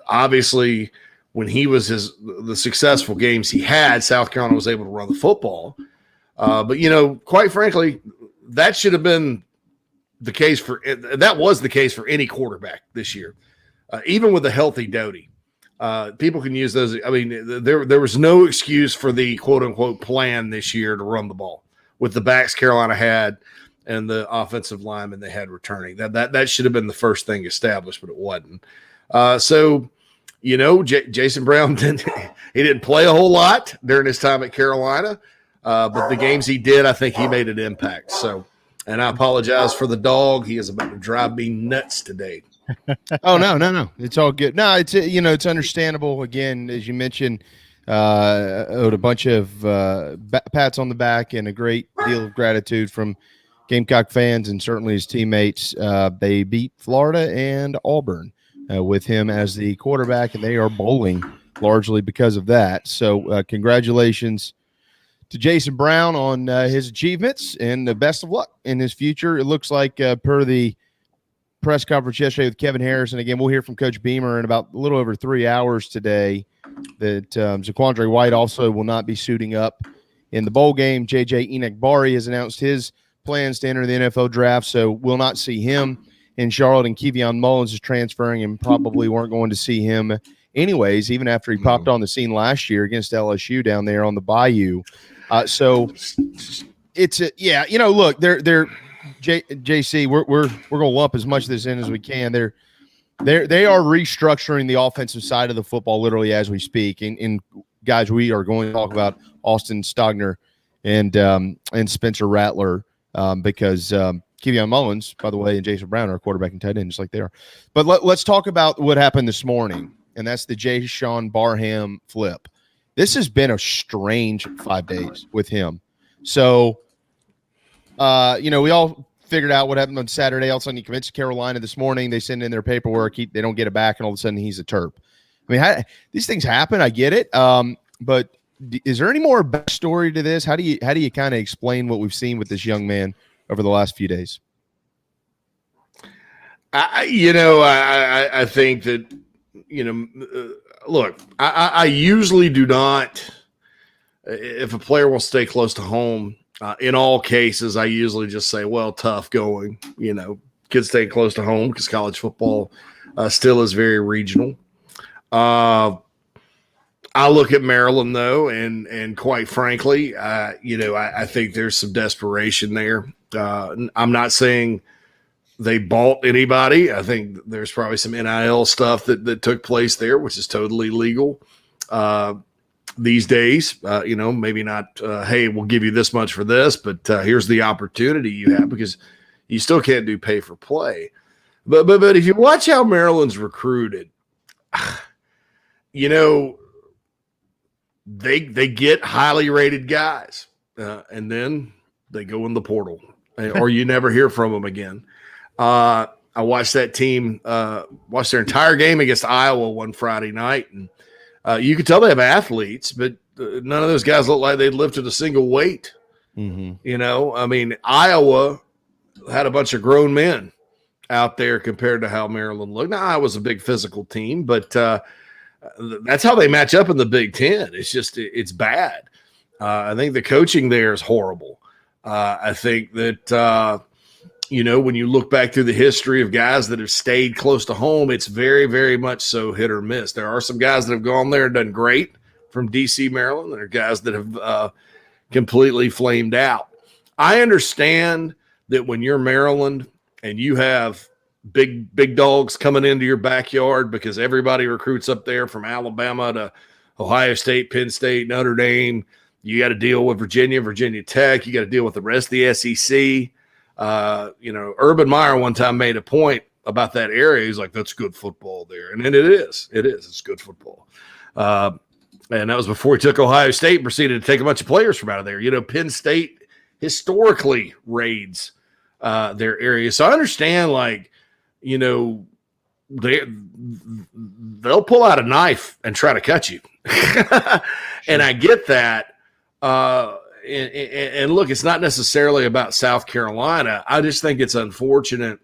Obviously when he was the successful games he had, South Carolina was able to run the football. But quite frankly, that should have been the case that was the case for any quarterback this year, even with a healthy Doty. People can use those. I mean, there was no excuse for the quote unquote plan this year to run the ball with the backs Carolina had and the offensive linemen they had returning. That should have been the first thing established, but it wasn't. Jason Brown didn't play a whole lot during his time at Carolina, but the games he did, I think he made an impact. So, and I apologize for the dog. He is about to drive me nuts today. Oh, no. It's all good. No, it's understandable. Again, as you mentioned, owed a bunch of pats on the back and a great deal of gratitude from Gamecock fans and certainly his teammates. They beat Florida and Auburn with him as the quarterback, and they are bowling largely because of that. So congratulations to Jason Brown on his achievements, and the best of luck in his future. It looks like per the press conference yesterday with Kevin Harris, and again, we'll hear from Coach Beamer in about a little over 3 hours today, that Zaquandre White also will not be suiting up in the bowl game. J.J. Enagbari has announced his plans to enter the NFL draft, so we'll not see him in Charlotte, and Kevion Mullins is transferring and probably weren't going to see him anyways, even after he popped on the scene last year against LSU down there on the Bayou. So it's look, they're JC, we're going to lump as much of this in as we can. They are restructuring the offensive side of the football literally as we speak. And guys, we are going to talk about Austin Stogner and Spencer Rattler because Kevion Mullins, by the way, and Jason Brown are quarterback and tight end, just like they are. But let's talk about what happened this morning, and that's the Jaysean Barham flip. This has been a strange 5 days with him. So, we all figured out what happened on Saturday. All of a sudden, he commits to Carolina this morning. They send in their paperwork. They don't get it back, and all of a sudden, he's a Terp. I mean, these things happen. I get it. But is there any more backstory to this? How do you kind of explain what we've seen with this young man over the last few days? I think that, look, I usually do not, if a player will stay close to home, in all cases, I usually just say, well, tough going, kids staying close to home because college football still is very regional. I look at Maryland, though, and quite frankly, I think there's some desperation there. I'm not saying they bought anybody. I think there's probably some NIL stuff that took place there, which is totally legal these days. Maybe not, hey, we'll give you this much for this, but here's the opportunity you have, because you still can't do pay for play. But if you watch how Maryland's recruited, they get highly rated guys, and then they go in the portal, or you never hear from them again. I watched that team, watched their entire game against Iowa one Friday night, and you could tell they have athletes, but none of those guys look like they'd lifted a single weight. Mm-hmm. Iowa had a bunch of grown men out there compared to how Maryland looked. Now, Iowa's a big physical team, but that's how they match up in the Big Ten. It's bad. I think the coaching there is horrible. I think that, when you look back through the history of guys that have stayed close to home, it's very, very much so hit or miss. There are some guys that have gone there and done great from D.C., Maryland. There are guys that have completely flamed out. I understand that when you're Maryland and you have big dogs coming into your backyard because everybody recruits up there from Alabama to Ohio State, Penn State, Notre Dame. You got to deal with Virginia Tech. You got to deal with the rest of the SEC. Urban Meyer one time made a point about that area. He's like, that's good football there. And it is. It's good football. And that was before he took Ohio State and proceeded to take a bunch of players from out of there. Penn State historically raids their area. So I understand, they'll pull out a knife and try to cut you. And I get that. And look, it's not necessarily about South Carolina. I just think it's unfortunate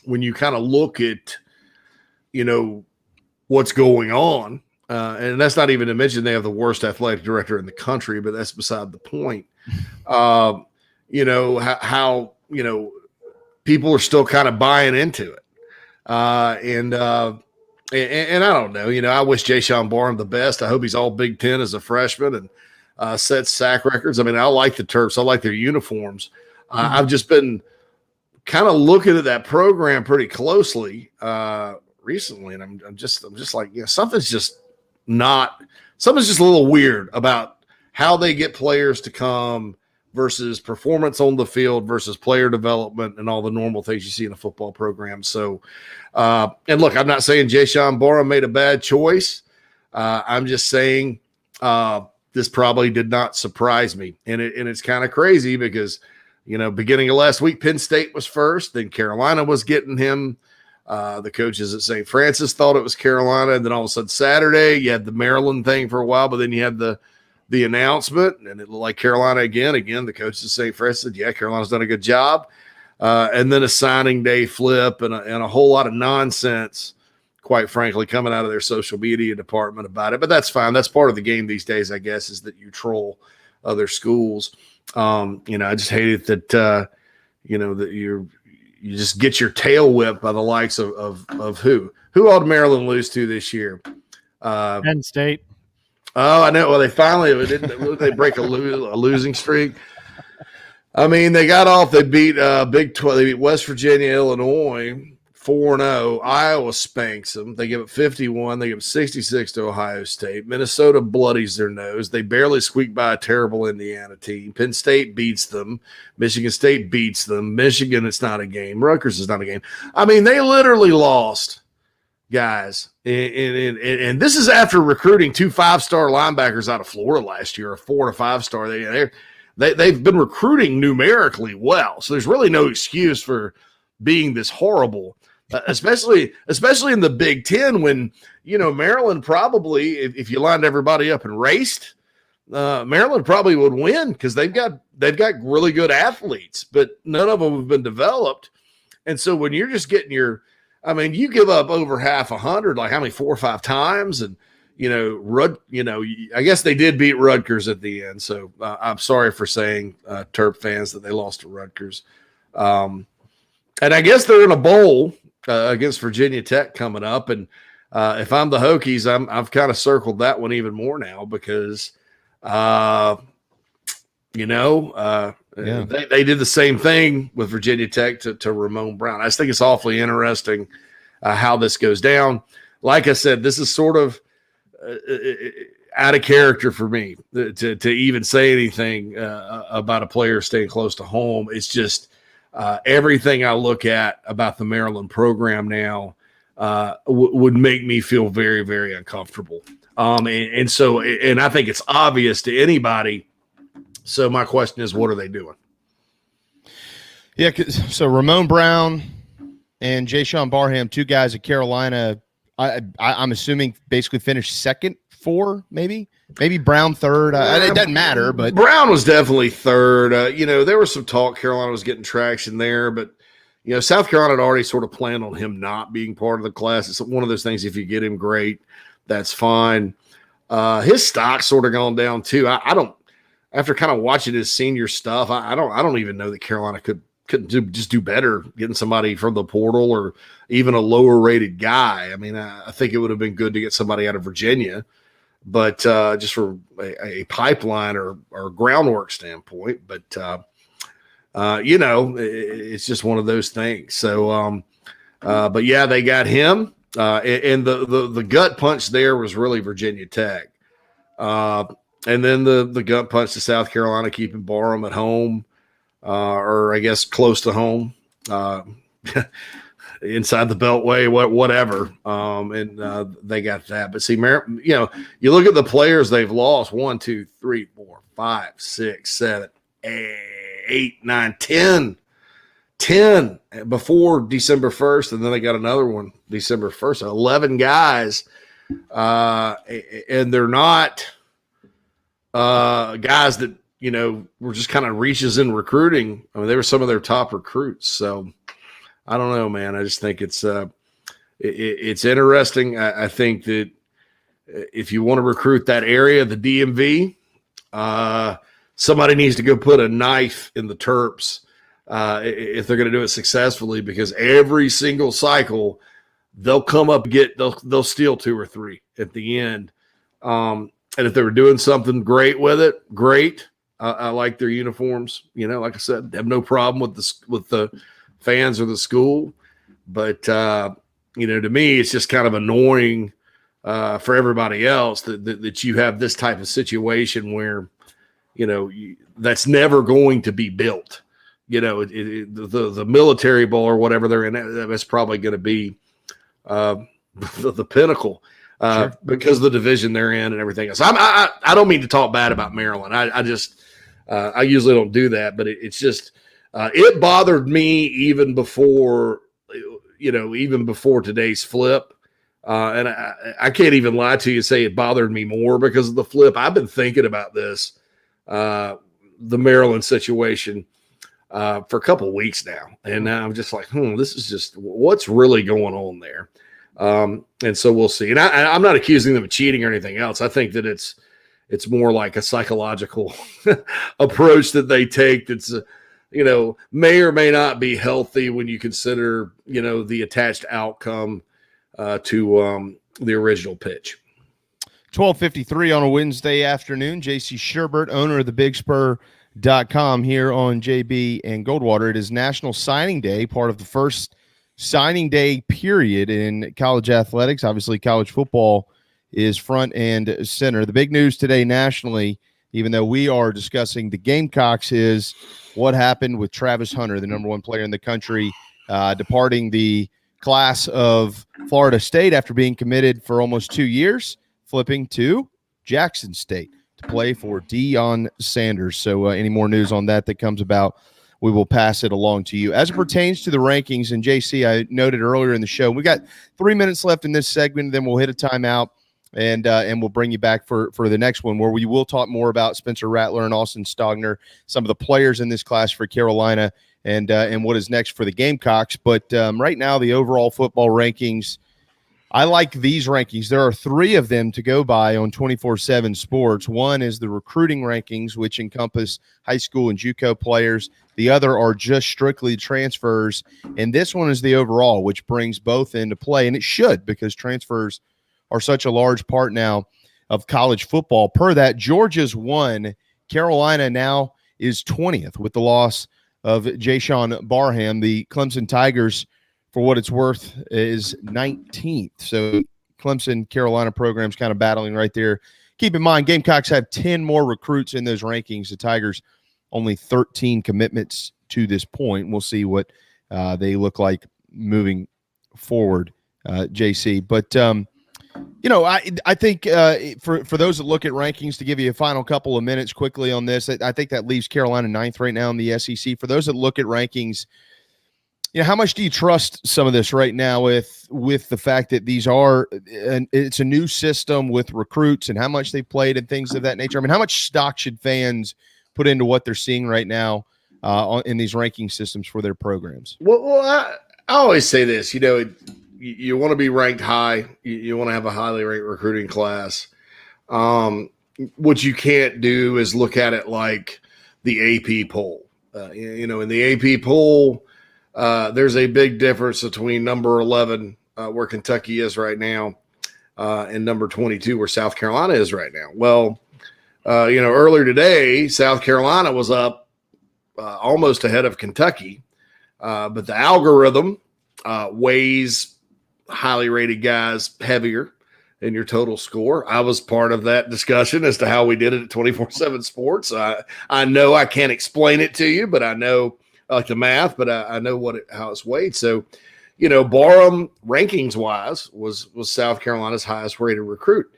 when you kind of look at, what's going on. And that's not even to mention they have the worst athletic director in the country, but that's beside the point. How people are still kind of buying into it. And I don't know, I wish Jaysean Barham the best. I hope he's all Big Ten as a freshman and sets sack records. I mean, I like the Terps. I like their uniforms. I've just been kind of looking at that program pretty closely recently. And I'm just like, something's just a little weird about how they get players to come versus performance on the field versus player development and all the normal things you see in a football program. So, and look, I'm not saying Jaysean Barham made a bad choice. I'm just saying this probably did not surprise me. And it's kind of crazy because, beginning of last week, Penn State was first, then Carolina was getting him. The coaches at St. Francis thought it was Carolina. And then all of a sudden Saturday, you had the Maryland thing for a while, but then you had the announcement, and it looked like Carolina again. Again, the coach at St. Francis said, yeah, Carolina's done a good job. And then a signing day flip and a whole lot of nonsense, quite frankly, coming out of their social media department about it. But that's fine. That's part of the game these days, I guess, is that you troll other schools. I just hate it that, that you just get your tail whipped by the likes of who? Who all did Maryland lose to this year? Penn State. Oh, I know. Well, they break a losing streak. I mean, they got off. They beat Big 12. They beat West Virginia, Illinois 4-0. Iowa spanks them. They give it 51. They give it 66 to Ohio State. Minnesota bloodies their nose. They barely squeak by a terrible Indiana team. Penn State beats them. Michigan State beats them. Michigan, it's not a game. Rutgers is not a game. I mean, they literally lost, guys. And this is after recruiting 2 5-star linebackers out of Florida last year, a 4 to 5-star. They've been recruiting numerically well, so there's really no excuse for being this horrible, especially in the Big Ten when Maryland probably, if you lined everybody up and raced, Maryland probably would win because they've got really good athletes, but none of them have been developed, and so when you're just getting you give up over half 100, like how many 4 or 5 times, and I guess they did beat Rutgers at the end. So I'm sorry for saying Terp fans that they lost to Rutgers, and I guess they're in a bowl against Virginia Tech coming up. And if I'm the Hokies, I've kind of circled that one even more now because They did the same thing with Virginia Tech to Ramon Brown. I just think it's awfully interesting how this goes down. Like I said, this is sort of out of character for me to even say anything about a player staying close to home. It's just everything I look at about the Maryland program now would make me feel very, very uncomfortable. And so I think it's obvious to anybody. So my question is, what are they doing? Yeah, so Ramon Brown and Jaysean Barham, 2 guys at Carolina, I'm assuming basically finished second, 4, maybe Brown third. It doesn't matter, but Brown was definitely third. There was some talk Carolina was getting traction there, but South Carolina had already sort of planned on him not being part of the class. It's one of those things. If you get him, great, that's fine. His stock's sort of gone down too. I don't. After kind of watching his senior stuff, I don't even know that Carolina could couldn't just do better getting somebody from the portal or even a lower rated guy. I mean, I think it would have been good to get somebody out of Virginia, but just for a pipeline or groundwork standpoint. But it's just one of those things. So, but yeah, they got him, and the gut punch there was really Virginia Tech, and then the gut punch to South Carolina, keeping Barham at home, or I guess close to home, inside the Beltway, whatever. And they got that. But see, you look at the players they've lost: 1, 2, 3, 4, 5, 6, 7, 8, 9, 10 before December 1st, and then they got another one December 1st. 11 guys, and they're not guys that were just kind of reaches in recruiting. I mean, they were some of their top recruits. So I don't know, man. I just think it's interesting. I think that if you want to recruit that area, the DMV, somebody needs to go put a knife in the Terps if they're going to do it successfully, because every single cycle they'll come up they'll steal 2 or 3 at the end. And if they were doing something great with it, great. I like their uniforms. Like I said, have no problem with the fans or the school. But to me, it's just kind of annoying for everybody else that you have this type of situation where that's never going to be built. The military bowl or whatever they're in, that's probably going to be the pinnacle. Sure. Because of the division they're in and everything else. I don't mean to talk bad about Maryland. I usually don't do that, but it's just it bothered me even before today's flip. And I can't even lie to you and say it bothered me more because of the flip. I've been thinking about this, the Maryland situation, for a couple of weeks now, and now I'm just like, this is just what's really going on there. And so we'll see. And I'm not accusing them of cheating or anything else. I think that it's more like a psychological approach that they take that's, may or may not be healthy when you consider, the attached outcome to the original pitch. 12:53 on a Wednesday afternoon. JC Sherbert, owner of the Big Spur.com, here on JB and Goldwater. It is National Signing Day, part of the first signing day period in college athletics. Obviously, college football is front and center. The big news today nationally, even though we are discussing the Gamecocks, is what happened with Travis Hunter, the number 1 player in the country, departing the class of Florida State after being committed for almost 2 years, flipping to Jackson State to play for Deion Sanders. So any more news on that comes about, we will pass it along to you. As it pertains to the rankings, and JC, I noted earlier in the show, we got 3 minutes left in this segment, then we'll hit a timeout, and we'll bring you back for the next one, where we will talk more about Spencer Rattler and Austin Stogner, some of the players in this class for Carolina, and what is next for the Gamecocks. But right now, the overall football rankings, I like these rankings. There are 3 of them to go by on 24/7 Sports. One is the recruiting rankings, which encompass high school and JUCO players. The other are just strictly transfers. And this one is the overall, which brings both into play. And it should, because transfers are such a large part now of college football. Per that, Georgia's 1. Carolina now is 20th with the loss of Jaysean Barham. The Clemson Tigers, for what it's worth, is 19th. So Clemson, Carolina programs kind of battling right there. Keep in mind, Gamecocks have 10 more recruits in those rankings. The Tigers only 13 commitments to this point. We'll see what they look like moving forward, JC. But, I think for those that look at rankings, to give you a final couple of minutes quickly on this, I think that leaves Carolina 9th right now in the SEC. For those that look at rankings, how much do you trust some of this right now with the fact that it's a new system with recruits and how much they've played and things of that nature? I mean, how much stock should fans put into what they're seeing right now in these ranking systems for their programs? Well, I always say this, you want to be ranked high. You want to have a highly ranked recruiting class. What you can't do is look at it like the AP poll. In the AP poll, there's a big difference between number 11, where Kentucky is right now, and number 22, where South Carolina is right now. Well, earlier today, South Carolina was up almost ahead of Kentucky, but the algorithm weighs highly rated guys heavier in your total score. I was part of that discussion as to how we did it at 24/7 Sports. I know I can't explain it to you, but I know like the math, but I know how it's weighed. So, Barham rankings wise was South Carolina's highest rated recruit.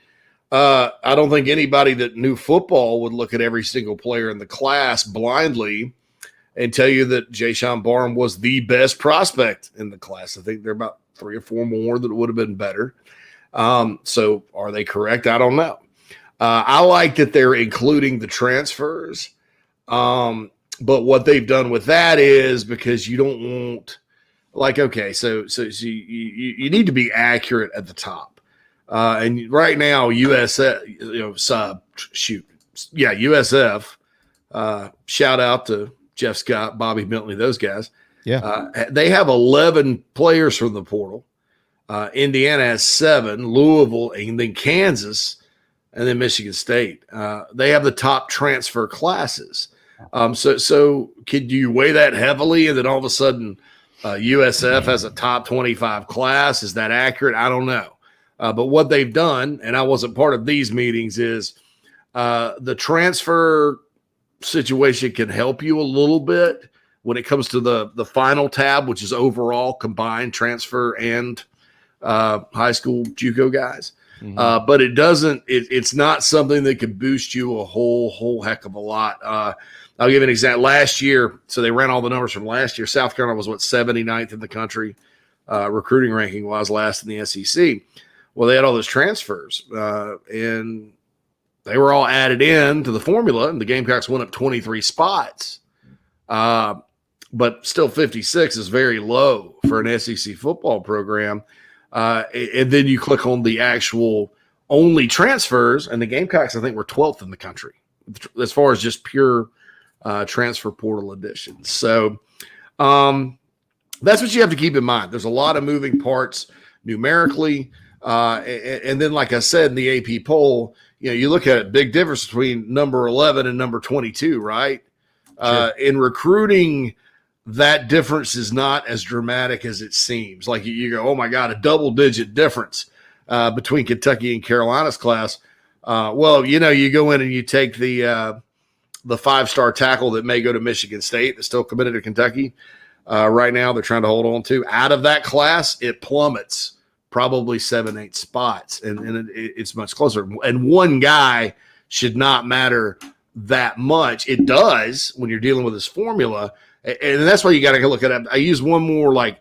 I don't think anybody that knew football would look at every single player in the class blindly and tell you that Jaysean Barham was the best prospect in the class. I think there are about 3 or 4 more that would have been better. So are they correct? I don't know. I like that they're including the transfers. But what they've done with that is because you don't want so you need to be accurate at the top. And right now USF, shout out to Jeff Scott, Bobby Bentley, those guys. Yeah. They have 11 players from the portal. Indiana has 7, Louisville, and then Kansas, and then Michigan State. They have the top transfer classes. So could you weigh that heavily, and then all of a sudden USF has a top 25 class? Is that accurate? I don't know. But what they've done, and I wasn't part of these meetings, is the transfer situation can help you a little bit when it comes to the final tab, which is overall combined transfer and high school JUCO guys. Mm-hmm. But it's not something that can boost you a whole heck of a lot. I'll give an example. Last year, so they ran all the numbers from last year. South Carolina was 79th in the country, recruiting ranking wise, last in the SEC. Well, they had all those transfers, and they were all added in to the formula, and the Gamecocks went up 23 spots. But still 56 is very low for an SEC football program. And then you click on the actual only transfers, and the Gamecocks, I think, were 12th in the country as far as just pure transfer portal additions. So that's what you have to keep in mind. There's a lot of moving parts numerically. And then, like I said, in the AP poll, you look at it, big difference between number 11 and number 22, right? Sure. In recruiting, that difference is not as dramatic as it seems. Like you go, oh my God, a double-digit difference between Kentucky and Carolina's class. Well, you go in and you take the 5-star tackle that may go to Michigan State that's still committed to Kentucky. Right now, they're trying to hold on to. Out of that class, it plummets probably 7-8 spots, and it's much closer. And one guy should not matter that much. It does when you're dealing with this formula. And that's why you got to look at it. I use one more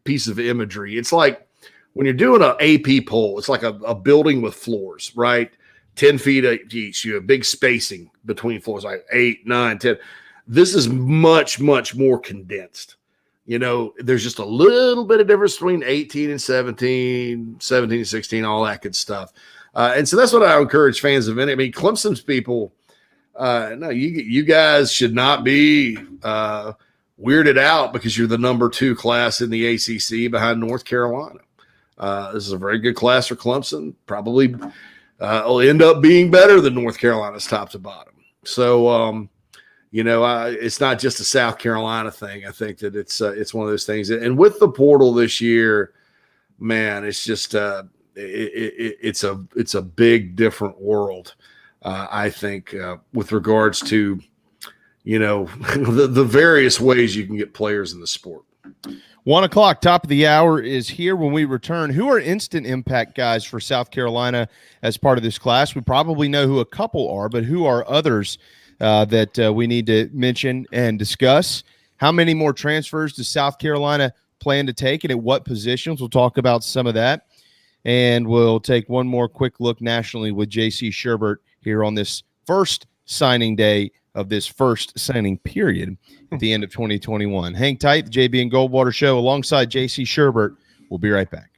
piece of imagery. It's like when you're doing an AP poll, it's like a building with floors, right? 10 feet each. You have big spacing between floors, like 8, 9, 10. This is much, much more condensed. There's just a little bbit of difference between 18 and 17, 17 and 16, all that good stuff. And so that's what I encourage fans of it. I mean, Clemson's people, no, you guys should not be weirded out because you're the number 2 class in the ACC behind North Carolina. This is a very good class for Clemson. Probably will end up being better than North Carolina's top to bottom. So, it's not just a South Carolina thing. I think that it's one of those things. And with the portal this year, man, it's just it's a big different world. I think with regards to, the various ways you can get players in the sport. 1 o'clock, top of the hour is here. When we return, who are instant impact guys for South Carolina as part of this class? We probably know who a couple are, but who are others that we need to mention and discuss? How many more transfers does South Carolina plan to take, and at what positions? We'll talk about some of that. And we'll take one more quick look nationally with JC Sherbert here on this first signing day of this first signing period at the end of 2021. Hang tight, the JB and Goldwater Show alongside JC Sherbert. We'll be right back.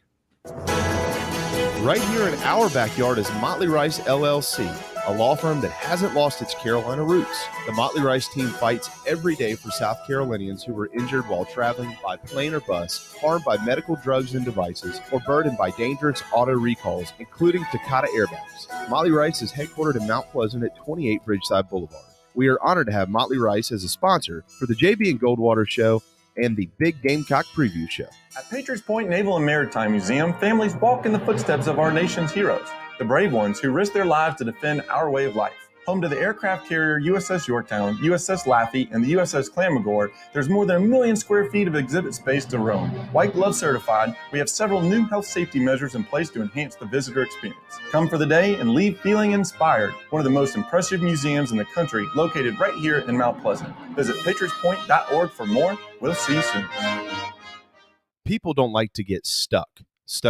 Right here in our backyard is Motley Rice LLC. a law firm that hasn't lost its Carolina roots. The Motley Rice team fights every day for South Carolinians who were injured while traveling by plane or bus, harmed by medical drugs and devices, or burdened by dangerous auto recalls, including Takata airbags. Motley Rice is headquartered in Mount Pleasant at 28 Bridgeside Boulevard. We are honored to have Motley Rice as a sponsor for the JB and Goldwater Show and the Big Gamecock Preview Show. At Patriots Point Naval and Maritime Museum, families walk in the footsteps of our nation's heroes, the brave ones who risked their lives to defend our way of life. Home to the aircraft carrier USS Yorktown, USS Laffey, and the USS Clamagore, there's more than 1 million square feet of exhibit space to roam. White Glove certified, we have several new health safety measures in place to enhance the visitor experience. Come for the day and leave feeling inspired. One of the most impressive museums in the country, located right here in Mount Pleasant. Visit patriotspoint.org for more. We'll see you soon. People don't like to get stuck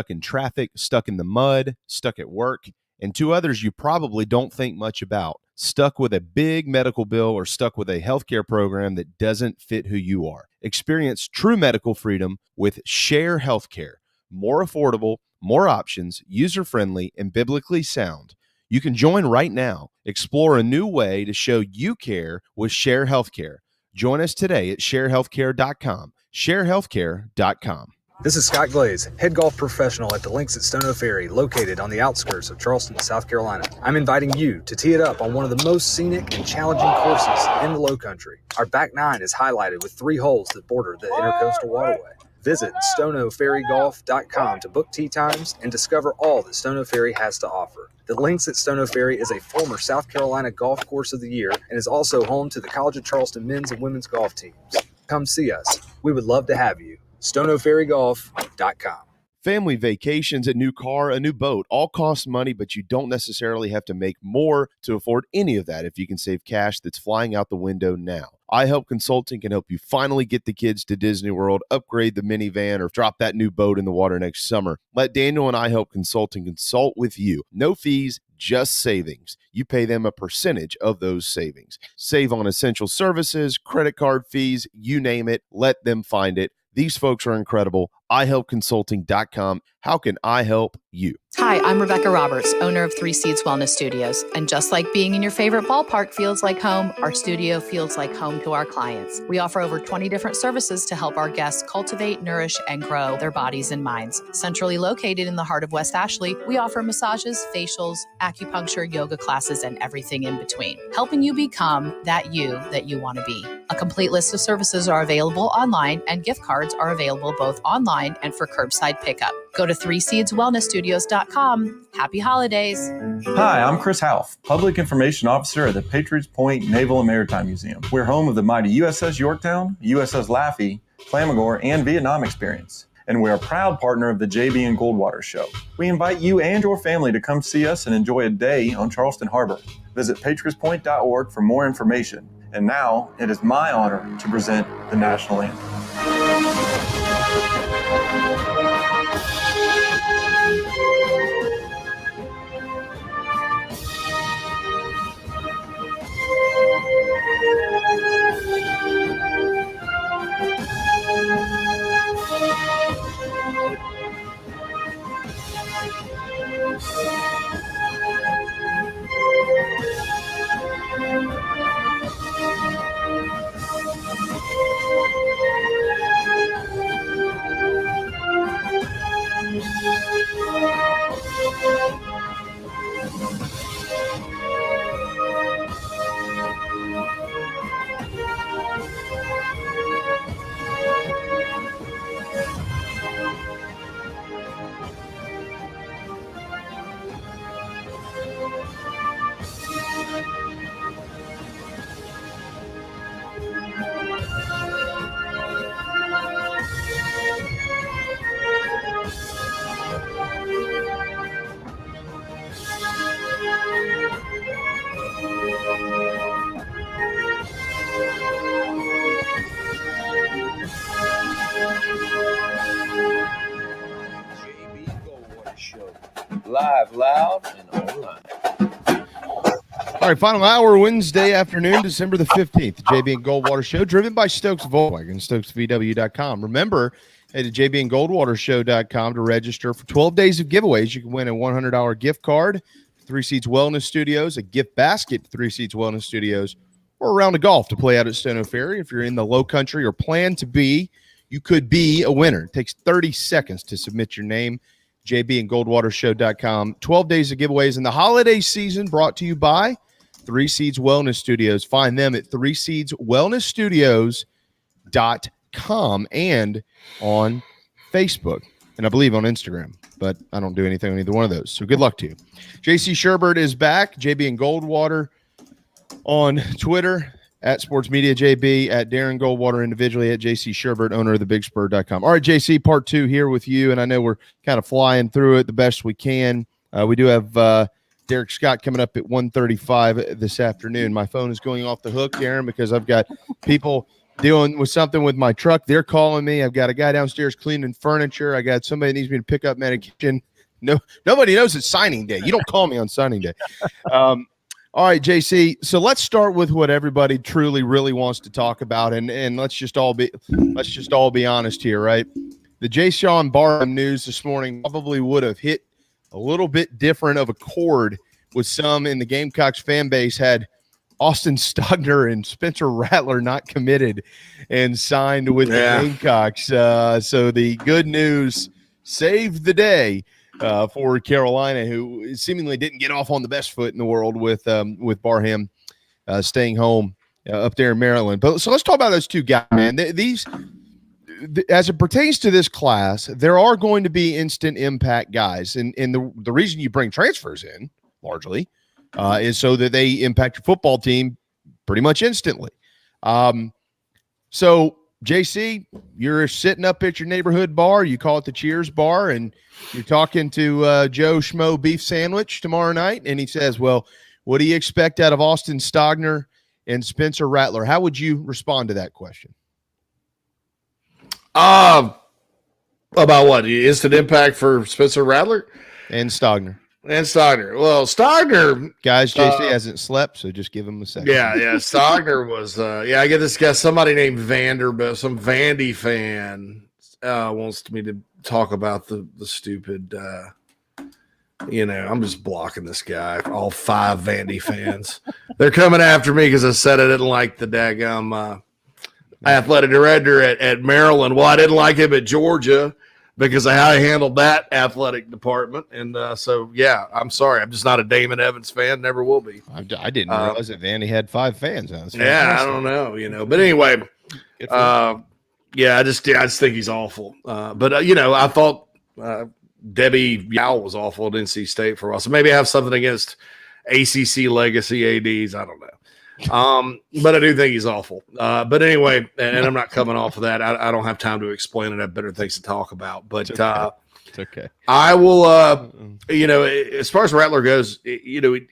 in traffic, stuck in the mud, stuck at work, and two others you probably don't think much about, stuck with a big medical bill or stuck with a healthcare program that doesn't fit who you are. Experience true medical freedom with Share Healthcare. More affordable, more options, user-friendly, and biblically sound. You can join right now. Explore a new way to show you care with Share Healthcare. Join us today at sharehealthcare.com. sharehealthcare.com. This is Scott Glaze, head golf professional at the Links at Stono Ferry, located on the outskirts of Charleston, South Carolina. I'm inviting you to tee it up on one of the most scenic and challenging courses in the Lowcountry. Our back nine is highlighted with 3 holes that border the Intercoastal Waterway. Visit stonoferrygolf.com to book tee times and discover all that Stono Ferry has to offer. The Links at Stono Ferry is a former South Carolina Golf Course of the Year and is also home to the College of Charleston men's and women's golf teams. Come see us. We would love to have you. stonoferrygolf.com. Family vacations, a new car, a new boat, all cost money, but you don't necessarily have to make more to afford any of that if you can save cash that's flying out the window now. iHelp Consulting can help you finally get the kids to Disney World, upgrade the minivan, or drop that new boat in the water next summer. Let Daniel and iHelp Consulting consult with you. No fees, just savings. You pay them a percentage of those savings. Save on essential services, credit card fees, you name it. Let them find it. These folks are incredible. iHelpConsulting.com. How can I help you? Hi, I'm Rebecca Roberts, owner of 3 Seeds Wellness Studios. And just like being in your favorite ballpark feels like home, our studio feels like home to our clients. We offer over 20 different services to help our guests cultivate, nourish, and grow their bodies and minds. Centrally located in the heart of West Ashley, we offer massages, facials, acupuncture, yoga classes, and everything in between, helping you become that you want to be. A complete list of services are available online, and gift cards are available both online and for curbside pickup. Go to 3seedswellnessstudios.com. Happy holidays. Hi, I'm Chris Half, Public Information Officer at the Patriots Point Naval and Maritime Museum. We're home of the mighty USS Yorktown, USS Laffey, Clamagore, and Vietnam experience. And we're a proud partner of the JB and Goldwater Show. We invite you and your family to come see us and enjoy a day on Charleston Harbor. Visit patriotspoint.org for more information. And now, it is my honor to present the National Anthem. Live, loud, and online. All right, final hour, Wednesday afternoon, December the 15th, the JB and Goldwater Show, driven by Stokes Volkswagen, StokesVW.com. Remember, head to JBandGoldwaterShow.com to register for 12 days of giveaways. You can win a $100 gift card, Three Seeds Wellness Studios, a gift basket to Three Seeds Wellness Studios, or a round of golf to play out at Stono Ferry. If you're in the Low Country or plan to be, you could be a winner. It takes 30 seconds to submit your name. JBandGoldwaterShow.com. 12 days of giveaways in the holiday season, brought to you by Three Seeds Wellness Studios. Find them at threeseedswellnessstudios.com and on Facebook, and I believe on Instagram, but I don't do anything on either one of those. So good luck to you. JC Sherbert is back. JB and Goldwater on Twitter, at Sports Media JB, at Darren Goldwater individually, at JC Sherbert, owner of the BigSpur.com. All right, JC, part 2 here with you, and I know we're kind of flying through it the best we can. We do have Derek Scott coming up at 1:35 this afternoon. My phone is going off the hook, Darren, because I've got people dealing with something with my truck. They're calling me. I've got a guy downstairs cleaning furniture. I got somebody that needs me to pick up medication. Nobody knows it's signing day. You don't call me on signing day. All right, JC. So let's start with what everybody truly, really wants to talk about, and let's just all be honest here, right? The Jaysean Barham news this morning probably would have hit a little bit different of a chord with some in the Gamecocks fan base had Austin Stogner and Spencer Rattler not committed and signed with the Gamecocks. So the good news saved the day for Carolina, who seemingly didn't get off on the best foot in the world with Barham staying home up there in Maryland. But so let's talk about those two guys, man. These, as it pertains to this class, there are going to be instant impact guys, and the reason you bring transfers in largely is so that they impact your football team pretty much instantly. So JC, you're sitting up at your neighborhood bar. You call it the Cheers Bar, and you're talking to Joe Schmo Beef Sandwich tomorrow night, and he says, well, what do you expect out of Austin Stogner and Spencer Rattler? How would you respond to that question? About what? Instant impact for Spencer Rattler? And Stogner. Well, Stogner. Guys, JC hasn't slept, so just give him a second. Yeah. Stogner was, I get this guy, somebody named Vanderbilt, some Vandy fan wants me to talk about the stupid, I'm just blocking this guy. All 5 Vandy fans. They're coming after me because I said I didn't like the daggum athletic director at Maryland. Well, I didn't like him at Georgia because of how he handled that athletic department. And I'm sorry. I'm just not a Damon Evans fan. Never will be. I didn't realize that Vandy had 5 fans. I don't know, But anyway, I just think he's awful. I thought Debbie Yow was awful at NC State for a while. So maybe I have something against ACC legacy ADs. I don't know. But I do think he's awful. But anyway, and I'm not coming off of that. I don't have time to explain it. I have better things to talk about. But it's okay. I will, as far as Rattler goes,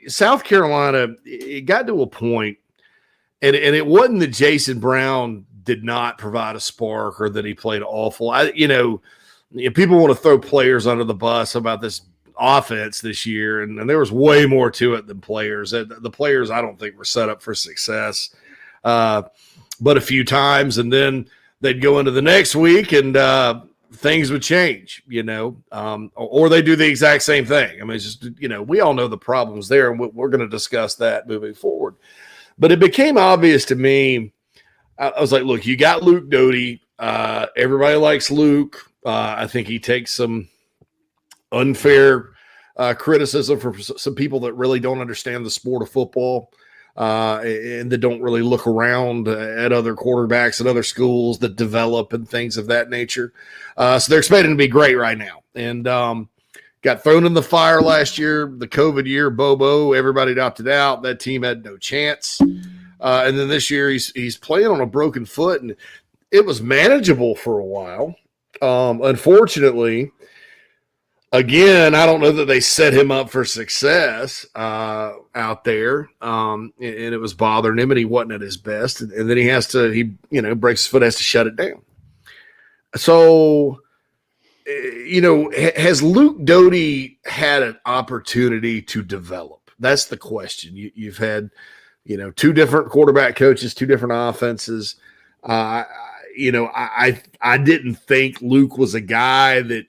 South Carolina, it got to a point, and it wasn't that Jason Brown did not provide a spark or that he played awful. People want to throw players under the bus about this offense this year, and there was way more to it than players. The players I don't think were set up for success but a few times, and then they'd go into the next week and things would change, or they do the exact same thing. I mean, it's just, we all know the problems there, and we're going to discuss that moving forward. But it became obvious to me. I was like, look, you got Luke Doty. Everybody likes Luke. I think he takes some unfair criticism from some people that really don't understand the sport of football and that don't really look around at other quarterbacks and other schools that develop and things of that nature. So they're expecting to be great right now. And got thrown in the fire last year, the COVID year, Bobo, everybody opted out. That team had no chance. And then this year he's playing on a broken foot, and it was manageable for a while. Unfortunately, again, I don't know that they set him up for success out there, and it was bothering him, and he wasn't at his best. And then he breaks his foot, has to shut it down. So, has Luke Doty had an opportunity to develop? That's the question. You've had, 2 different quarterback coaches, 2 different offenses. I didn't think Luke was a guy that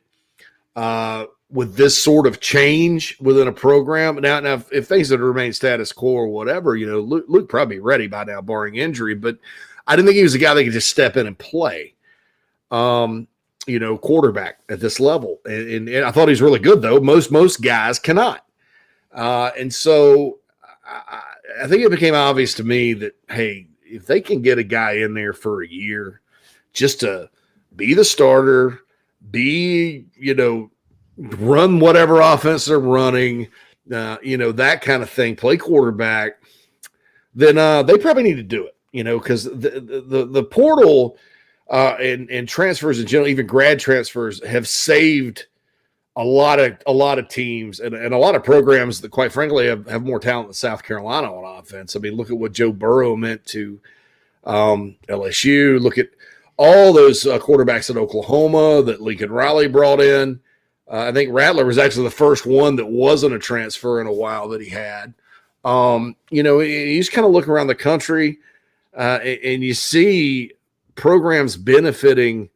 with this sort of change within a program. Now, if things had remained status quo or whatever, Luke probably be ready by now, barring injury. But I didn't think he was a guy that could just step in and play, quarterback at this level. And I thought he was really good, though. Most guys cannot. And so I think it became obvious to me that, hey, if they can get a guy in there for a year just to be the starter, run whatever offense they're running, that kind of thing, play quarterback, then they probably need to do it, because the portal and transfers in general, even grad transfers, have saved a lot of teams and a lot of programs that, quite frankly, have more talent than South Carolina on offense. I mean, look at what Joe Burrow meant to LSU. Look at all those quarterbacks at Oklahoma that Lincoln Riley brought in. I think Rattler was actually the first one that wasn't a transfer in a while that he had. You just kind of look around the country and you see programs benefiting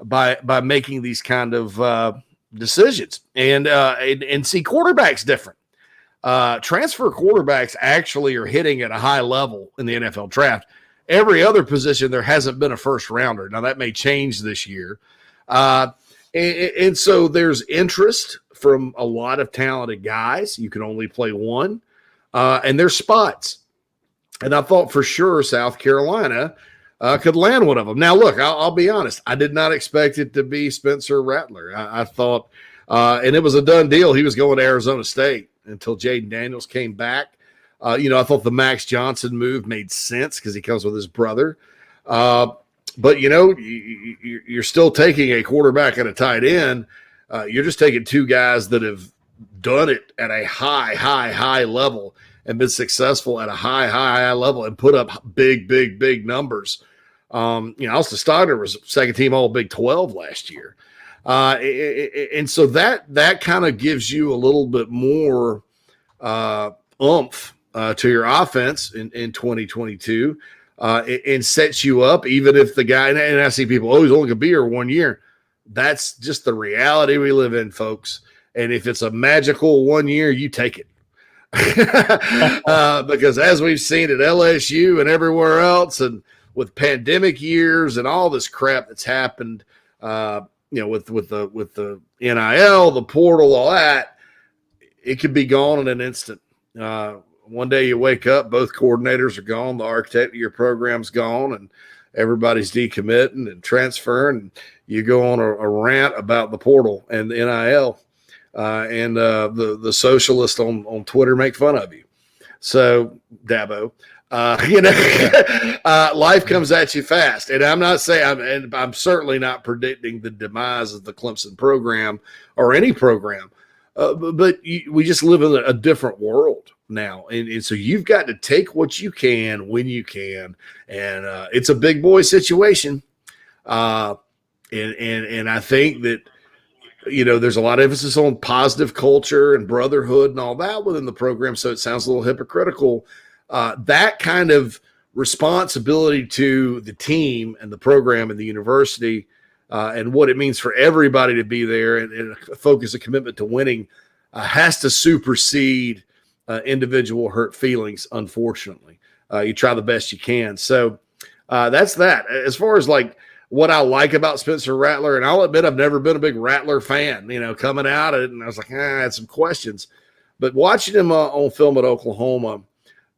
by making these kind of decisions, and see quarterbacks different. Transfer quarterbacks actually are hitting at a high level in the NFL draft. Every other position, there hasn't been a first rounder. Now that may change this year. And so there's interest from a lot of talented guys. You can only play one, and there's spots. And I thought for sure South Carolina could land one of them. Now, look, I'll be honest. I did not expect it to be Spencer Rattler. I thought, and it was a done deal. He was going to Arizona State until Jaden Daniels came back. I thought the Max Johnson move made sense because he comes with his brother. But, you're still taking a quarterback and a tight end. You're just taking two guys that have done it at a high level and been successful at a high level and put up big numbers. Austin Stogner was second team all Big 12 last year. And so that kind of gives you a little bit more oomph to your offense in 2022 and sets you up, even if the guy, and I see people, he's only going to be here 1 year. That's just the reality we live in, folks. And if it's a magical 1 year, you take it. Because as we've seen at LSU and everywhere else, and with pandemic years and all this crap that's happened, with the NIL, the portal, all that, it could be gone in an instant. One day you wake up, both coordinators are gone, the architect of your program's gone, and everybody's decommitting and transferring, and you go on a rant about the portal and the NIL. And the socialists on Twitter make fun of you. So, Dabo, life comes at you fast. And I'm not saying, I'm certainly not predicting the demise of the Clemson program or any program, but we just live in a different world now. And so you've got to take what you can when you can. And it's a big boy situation. And I think that, there's a lot of emphasis on positive culture and brotherhood and all that within the program. So it sounds a little hypocritical. That kind of responsibility to the team and the program and the university and what it means for everybody to be there and focus a commitment to winning has to supersede individual hurt feelings, unfortunately. You try the best you can. So that's that. As far as what I like about Spencer Rattler, and I'll admit I've never been a big Rattler fan, coming out of it, and I was like, I had some questions. But watching him on film at Oklahoma,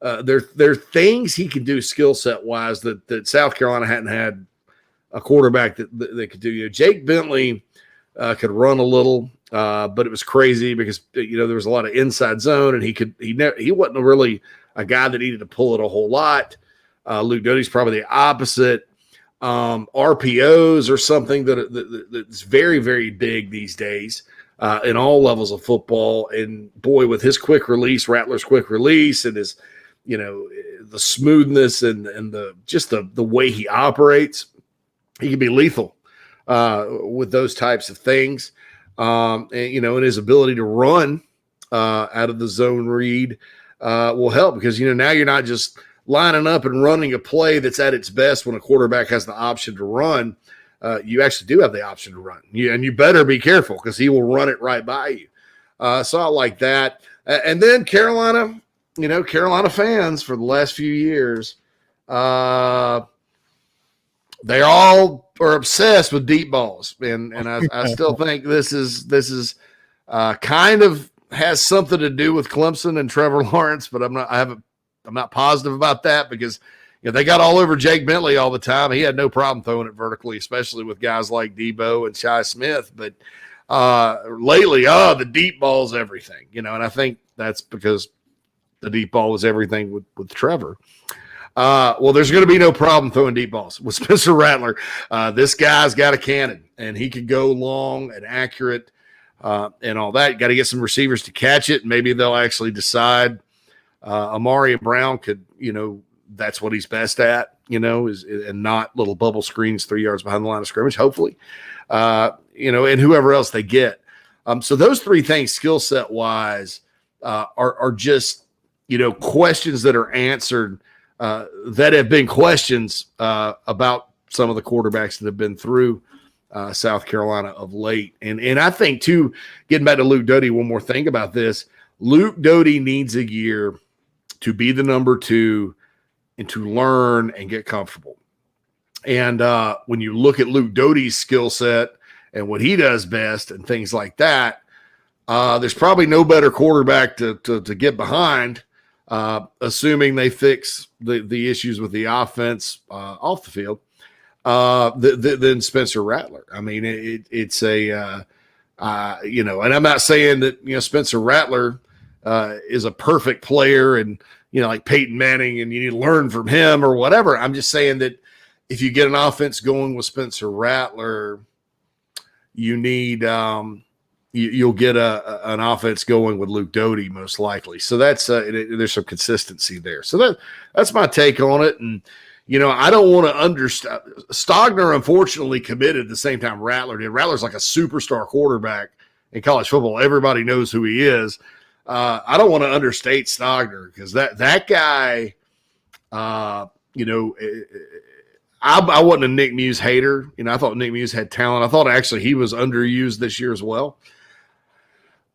there are things he can do skill set wise that South Carolina hadn't had a quarterback that could do. Jake Bentley could run a little, but it was crazy because there was a lot of inside zone, and he wasn't really a guy that needed to pull it a whole lot. Luke Doty's probably the opposite. RPOs are something that's very, very big these days in all levels of football. And boy, with his quick release, Rattler's quick release, and his, the smoothness and the way he operates, he can be lethal with those types of things. And his ability to run out of the zone read will help because, now you're not just lining up and running a play that's at its best when a quarterback has the option to run. you actually do have the option to run. And you better be careful because he will run it right by you. So I like that. And then Carolina, Carolina fans for the last few years, they all are obsessed with deep balls. And I still think this is kind of has something to do with Clemson and Trevor Lawrence, but I'm not positive about that because they got all over Jake Bentley all the time. He had no problem throwing it vertically, especially with guys like Debo and Shi Smith. But lately, the deep ball is everything, and I think that's because the deep ball was everything with Trevor. Well, there's going to be no problem throwing deep balls with Spencer Rattler. This guy's got a cannon, and he can go long and accurate. And all that. You got to get some receivers to catch it. Maybe they'll actually decide Amari Brown could, that's what he's best at, and not little bubble screens 3 yards behind the line of scrimmage, hopefully, and whoever else they get. So those three things, skill set wise, are just, questions that are answered that have been questions about some of the quarterbacks that have been through South Carolina of late. And I think, too, getting back to Luke Doty, one more thing about this. Luke Doty needs a year to be the number 2 and to learn and get comfortable. And when you look at Luke Doty's skill set and what he does best and things like that, there's probably no better quarterback to get behind, assuming they fix the issues with the offense off the field. Than Spencer Rattler. I mean, it's a, and I'm not saying that, Spencer Rattler is a perfect player and, like Peyton Manning and you need to learn from him or whatever. I'm just saying that if you get an offense going with Spencer Rattler, you need, you'll get an offense going with Luke Doty most likely. So that's, there's some consistency there. So that's my take on it. And, I don't want to understand. Stogner, unfortunately, committed at the same time Rattler did. Rattler's like a superstar quarterback in college football. Everybody knows who he is. I don't want to understate Stogner because that guy, I wasn't a Nick Muse hater. I thought Nick Muse had talent. I thought actually he was underused this year as well.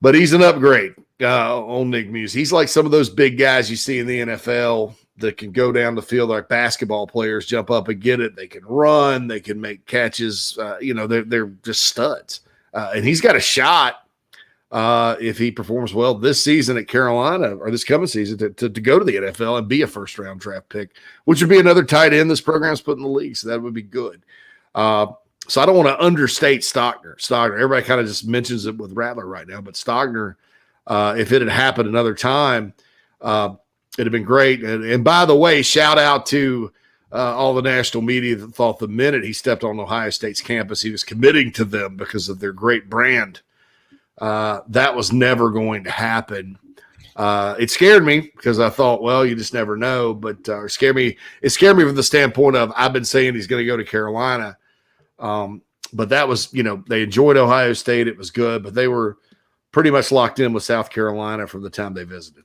But he's an upgrade on Nick Muse. He's like some of those big guys you see in the NFL that can go down the field like basketball players, jump up and get it. They can run. They can make catches. They're just studs. And he's got a shot if he performs well this season at Carolina or this coming season to go to the NFL and be a first-round draft pick, which would be another tight end this program's put in the league. So that would be good. So I don't want to understate Stogner. Everybody kind of just mentions it with Rattler right now, but Stogner, if it had happened another time, it'd have been great. And by the way, shout out to all the national media that thought the minute he stepped on Ohio State's campus, he was committing to them because of their great brand. That was never going to happen. It scared me because I thought, well, you just never know. But it scared me from the standpoint of I've been saying he's going to go to Carolina. But that was, they enjoyed Ohio State. It was good, but they were pretty much locked in with South Carolina from the time they visited.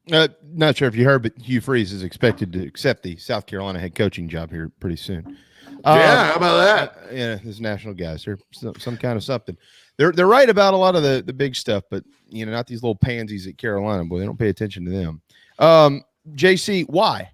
Not sure if you heard, but Hugh Freeze is expected to accept the South Carolina head coaching job here pretty soon. How about that? Yeah, these national guys. They're some kind of something. They're right about a lot of the big stuff, but not these little pansies at Carolina. Boy, they don't pay attention to them. JC, why?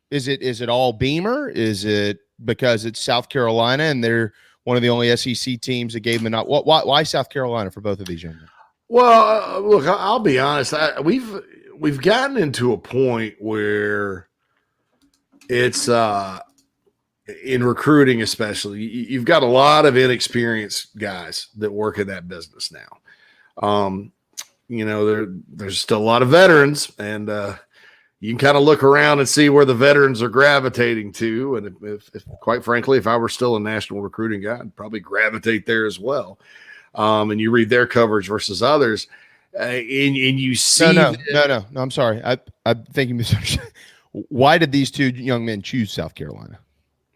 Is it all Beamer? Is it because it's South Carolina and they're one of the only SEC teams that gave them why South Carolina for both of these young men? Well, look, I'll be honest. We've gotten into a point where it's in recruiting, especially, you've got a lot of inexperienced guys that work in that business now. There's still a lot of veterans, and you can kind of look around and see where the veterans are gravitating to. And if quite frankly, if I were still a national recruiting guy, I'd probably gravitate there as well. And you read their coverage versus others. And you see no, I'm sorry. I think you misunderstood. Why did these two young men choose South Carolina?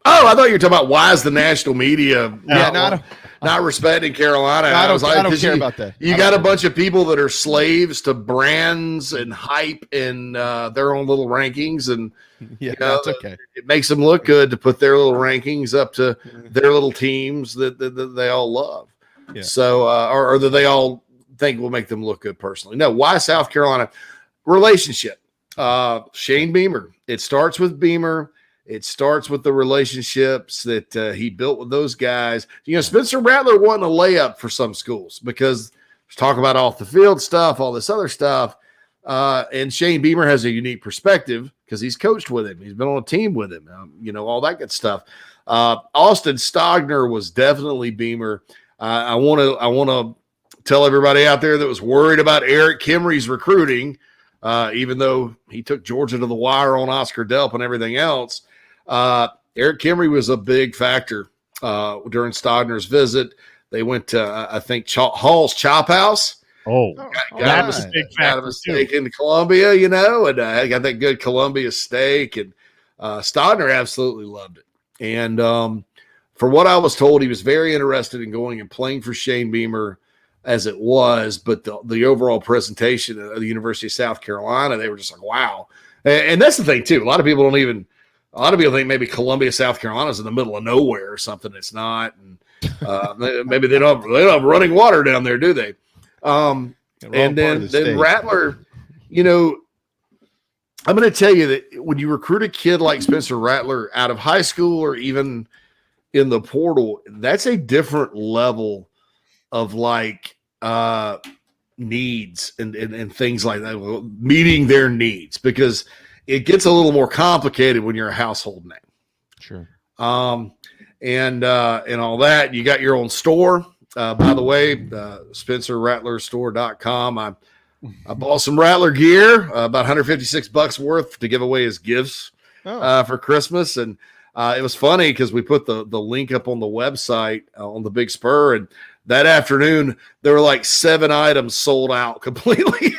Oh, I thought you were talking about why is the national media not respecting Carolina. I don't care you, about that. You got a bunch of people that are slaves to brands and hype and their own little rankings, and that's okay. It makes them look good to put their little rankings up to their little teams that they all love. Yeah. So, or that they all think will make them look good personally. No, why South Carolina? Relationship. Shane Beamer. It starts with Beamer. It starts with the relationships that he built with those guys. Spencer Rattler wasn't a layup for some schools because there's talk about off the field stuff, all this other stuff. And Shane Beamer has a unique perspective because he's coached with him. He's been on a team with him, all that good stuff. Austin Stogner was definitely Beamer. I want to tell everybody out there that was worried about Eric Kimry's recruiting, even though he took Georgia to the wire on Oscar Delp and everything else. Eric Kimry was a big factor during Stogner's visit. They went to, I think, Hall's Chop House. That was a big factor. Got a steak in Columbia, and I got that good Columbia steak. And Stogner absolutely loved it. And for what I was told, he was very interested in going and playing for Shane Beamer as it was. But the overall presentation of the University of South Carolina, they were just like, wow. And that's the thing, too. A lot of people think maybe Columbia, South Carolina is in the middle of nowhere or something. It's not. And maybe they don't have running water down there, do they? And then Rattler, I'm going to tell you that when you recruit a kid like Spencer Rattler out of high school or even in the portal, that's a different level of needs and things like that, meeting their needs, because it gets a little more complicated when you're a household name. Sure. And all that. You got your own store. By the way, SpencerRattlerStore.com. I bought some Rattler gear, about $156 worth to give away as gifts for Christmas. And it was funny because we put the link up on the website on the Big Spur, and that afternoon there were like 7 items sold out completely.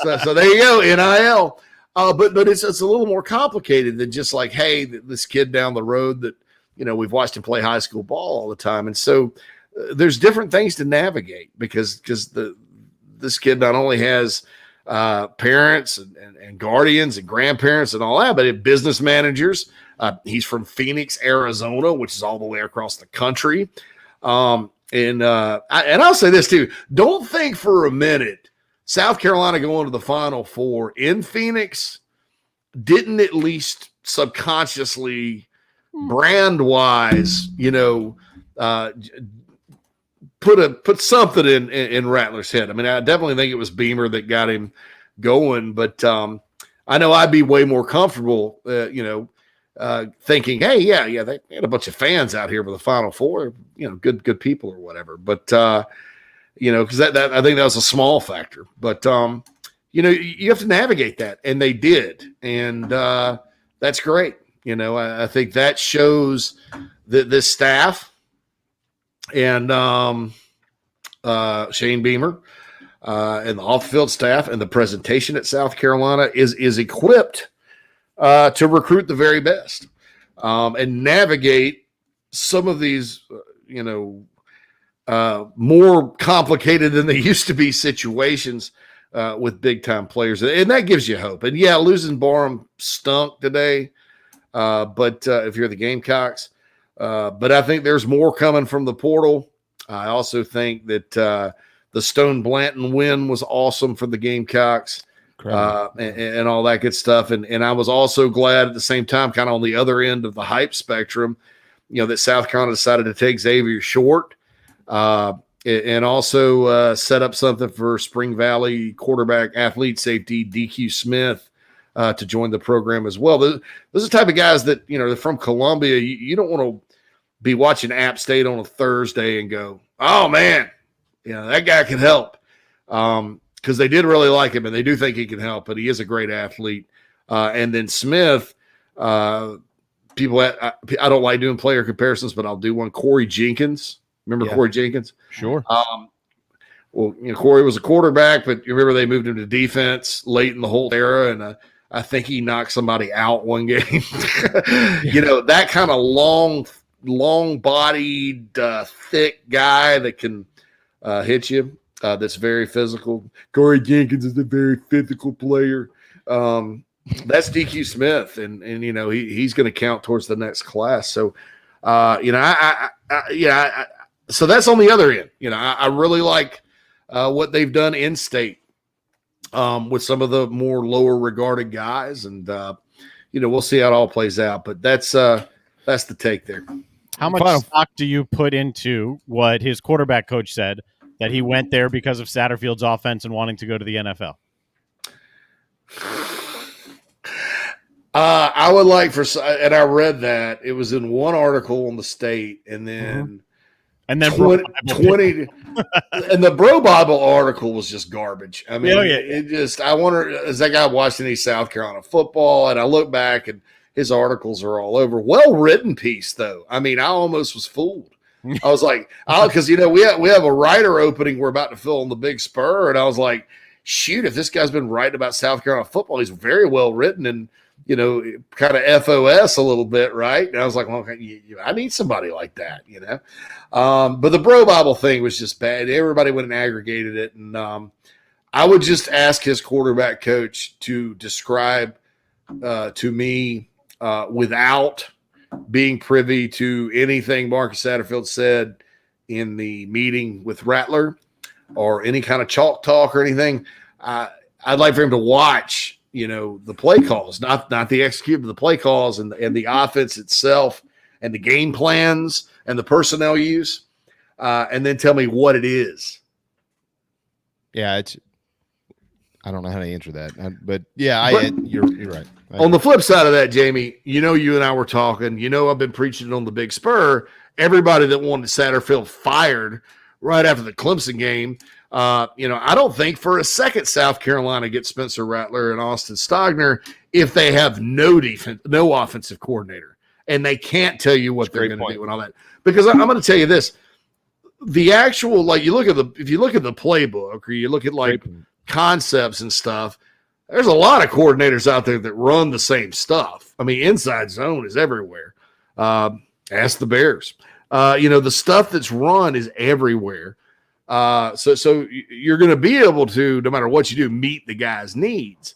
so there you go, NIL. But it's a little more complicated than just like, hey, this kid down the road that we've watched him play high school ball all the time, and so there's different things to navigate because this kid not only has parents and guardians and grandparents and all that, but business managers. He's from Phoenix, Arizona, which is all the way across the country. And I'll say this too: don't think for a minute South Carolina going to the Final Four in Phoenix didn't at least subconsciously, brand wise, put something in Rattler's head. I mean, I definitely think it was Beamer that got him going, but I know I'd be way more comfortable, thinking, hey, yeah, they had a bunch of fans out here for the Final Four, good people or whatever. But because that I think that was a small factor. But you have to navigate that, and they did, and that's great. I think that shows that this staff and Shane Beamer and the off-field staff and the presentation at South Carolina is equipped to recruit the very best and navigate some of these, more complicated than they used to be situations with big-time players. And that gives you hope. And, yeah, losing Barham stunk today, but if you're the Gamecocks. But I think there's more coming from the portal. I also think that the Stone Blanton win was awesome for the Gamecocks and all that good stuff. And I was also glad at the same time, kind of on the other end of the hype spectrum, that South Carolina decided to take Xavier Short and also set up something for Spring Valley quarterback, athlete, safety, DQ Smith to join the program as well. Those are the type of guys that, they're from Columbia. You don't want to be watching App State on a Thursday and go, oh, man, that guy can help. Because they did really like him, and they do think he can help, but he is a great athlete. And then Smith, I don't like doing player comparisons, but I'll do one. Corey Jenkins. Remember Corey Jenkins? Sure. Corey was a quarterback, but you remember they moved him to defense late in the whole era, and I think he knocked somebody out one game. You know, that kind of long-bodied, thick guy that can hit you. That's very physical. Corey Jenkins is a very physical player. That's DQ Smith, and you know he's going to count towards the next class. So, you know, so that's on the other end. You know, I really like what they've done in state with some of the more lower regarded guys, and you know, we'll see how it all plays out. But that's the take there. How much stock do you put into what his quarterback coach said, that he went there because of Satterfield's offense and wanting to go to the NFL? I would like and I read that it was in one article on the State, and then 20 and the Bro Bible article was just garbage. I mean, it just, I wonder, is that guy watching any South Carolina football? And I look back and his articles are all over. Well-written piece, though. I mean, I almost was fooled. I was like, because, you know, we have a writer opening we're about to fill on the Big Spur, and I was like, shoot, if this guy's been writing about South Carolina football, he's very well-written and, you know, kind of FOS a little bit, right? And I was like, well, I need somebody like that, you know. But the Bro Bible thing was just bad. Everybody went and aggregated it. And I would just ask his quarterback coach to describe to me without being privy to anything Marcus Satterfield said in the meeting with Rattler or any kind of chalk talk or anything. I'd like for him to watch, you know, the play calls, not the execute, but the play calls and the offense itself and the game plans and the personnel use, and then tell me what it is. Yeah, I don't know how to answer that, but yeah, you're right. On the flip side of that, Jamie, you know, you and I were talking. You know, I've been preaching on the Big Spur. Everybody that wanted Satterfield fired right after the Clemson game. You know, I don't think for a second South Carolina gets Spencer Rattler and Austin Stogner if they have no offensive coordinator, and they can't tell you what they're going to do and all that. Because I'm going to tell you this: the actual, like, if you look at the playbook or you look at like concepts and stuff, there's a lot of coordinators out there that run the same stuff. I mean, inside zone is everywhere. Ask the Bears. You know, the stuff that's run is everywhere. So you're going to be able to, no matter what you do, meet the guy's needs.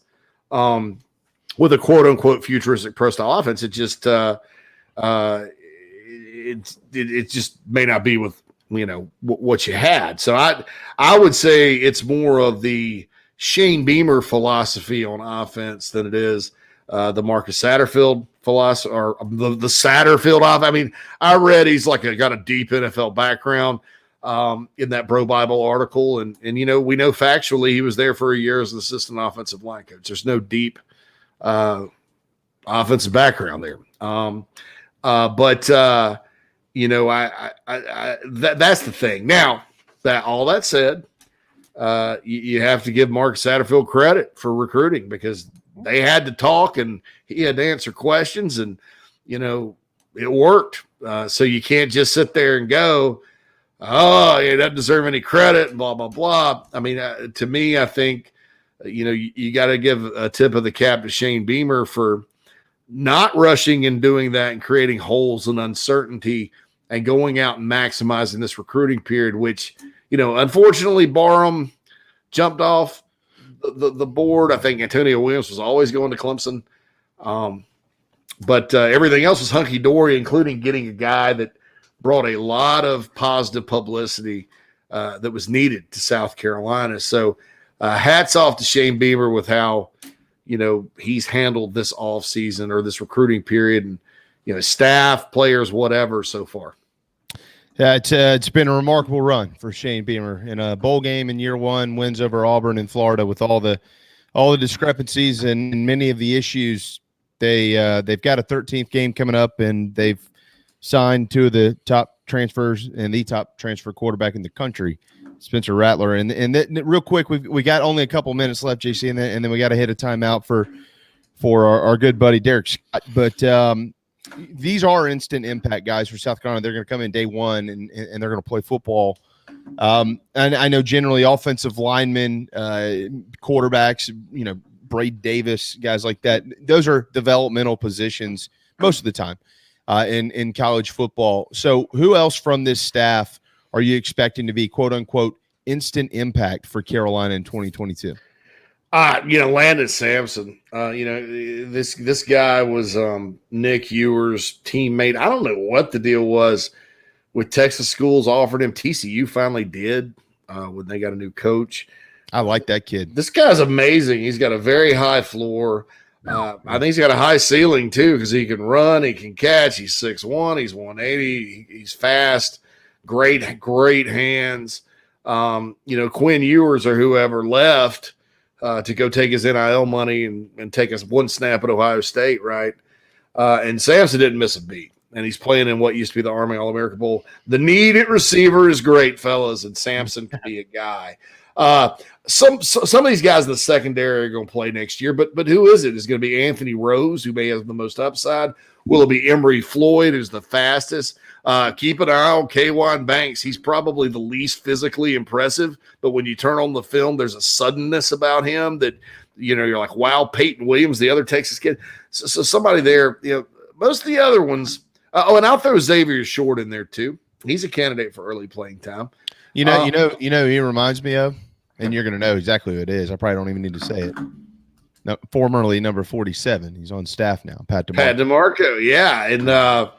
With a quote unquote futuristic pro style offense, it just it just may not be with, you know, what you had. So I would say it's more of the Shane Beamer philosophy on offense than it is the Marcus Satterfield philosophy or the Satterfield off. I mean, I read he's got a deep NFL background in that Bro Bible article. And, you know, we know factually he was there for a year as an assistant offensive line coach. There's no deep offensive background there. But you know, that's the thing. Now, all that said, you have to give Mark Satterfield credit for recruiting because they had to talk and he had to answer questions, and, you know, it worked. So you can't just sit there and go, oh, he doesn't deserve any credit and blah, blah, blah. I mean, to me, I think, you know, you got to give a tip of the cap to Shane Beamer for not rushing and doing that and creating holes and uncertainty and going out and maximizing this recruiting period, which, you know, unfortunately Barham jumped off the board. I think Antonio Williams was always going to Clemson. But everything else was hunky-dory, including getting a guy that brought a lot of positive publicity that was needed to South Carolina. So hats off to Shane Beamer with how, you know, he's handled this offseason or this recruiting period, and, you know, staff, players, whatever so far. Yeah, it's been a remarkable run for Shane Beamer in a bowl game in year one, wins over Auburn in Florida with all the discrepancies and many of the issues. They've got a 13th game coming up, and they've signed two of the top transfers and the top transfer quarterback in the country, Spencer Rattler. And real quick, we got only a couple minutes left, JC, and then we got to hit a timeout for our good buddy Derek Scott. But these are instant impact guys for South Carolina. They're going to come in day one and they're going to play football. And I know generally offensive linemen, quarterbacks, you know, Braid Davis, guys like that. Those are developmental positions most of the time in college football. So who else from this staff are you expecting to be, quote unquote, instant impact for Carolina in 2022? Landon Sampson. This guy was Nick Ewer's teammate. I don't know what the deal was with Texas schools offered him. TCU finally did when they got a new coach. I like that kid. This guy's amazing. He's got a very high floor. I think he's got a high ceiling too because he can run, he can catch. He's 6'1", he's 180, he's fast, great hands. Quinn Ewers or whoever left to go take his NIL money and take us one snap at Ohio State, right? And Sampson didn't miss a beat. And he's playing in what used to be the Army All-America Bowl. The need at receiver is great, fellas, and Sampson could be a guy. Some of these guys in the secondary are going to play next year, but who is it? Is it going to be Anthony Rose, who may have the most upside? Will it be Emory Floyd, who's the fastest? Keep an eye on K'Wan Banks. He's probably the least physically impressive, but when you turn on the film, there's a suddenness about him that, you're like, wow, Peyton Williams, the other Texas kid. So somebody there, most of the other ones. And I'll throw Xavier Short in there too. He's a candidate for early playing time. He reminds me of, and you're going to know exactly who it is. I probably don't even need to say it. No, formerly number 47. He's on staff now. Pat DeMarco. Yeah. And now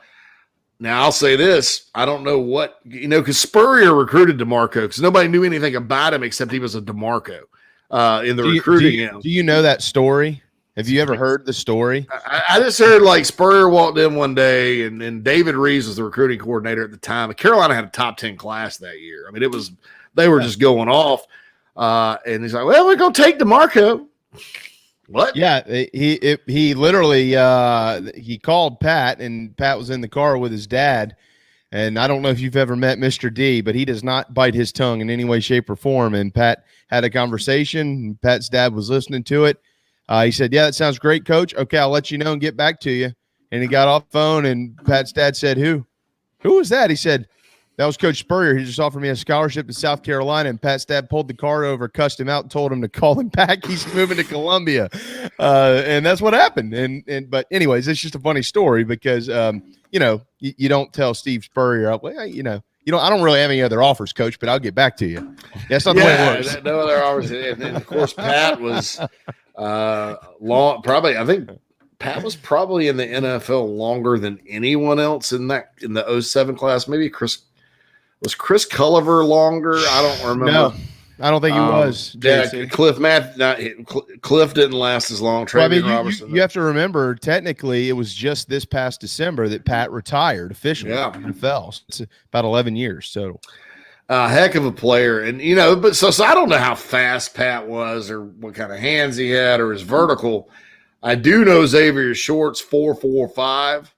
I'll say this. I don't know what, because Spurrier recruited DeMarco because nobody knew anything about him except he was a DeMarco in the recruiting. Do you know that story? Have you ever heard the story? I just heard like Spurrier walked in one day and David Reeves was the recruiting coordinator at the time. Carolina had a top 10 class that year. I mean, they were just going off. And he's like, well, we're going to take DeMarco. What? Yeah. He literally, he called Pat and Pat was in the car with his dad. And I don't know if you've ever met Mr. D, but he does not bite his tongue in any way, shape, or form. And Pat had a conversation. Pat's dad was listening to it. He said, yeah, that sounds great, Coach. Okay, I'll let you know and get back to you. And he got off the phone, and Pat's dad said, Who was that? He said, that was Coach Spurrier. He just offered me a scholarship to South Carolina, and Pat's dad pulled the card over, cussed him out, and told him to call him back. He's moving to Columbia. And that's what happened. But anyways, it's just a funny story because, you don't tell Steve Spurrier, I don't really have any other offers, Coach, but I'll get back to you. That's not the way it works. No other offers. And then, of course, Pat was I think Pat was probably in the NFL longer than anyone else in the 07 class. Maybe Chris Culliver longer? I don't remember. No, I don't think he was. Yeah, Cliff didn't last as long. Robertson. You have to remember, technically, it was just this past December that Pat retired officially. Yeah, from the NFL. So it's about 11 years total. Heck of a player. And, but so I don't know how fast Pat was or what kind of hands he had or his vertical. I do know Xavier Short's 4.45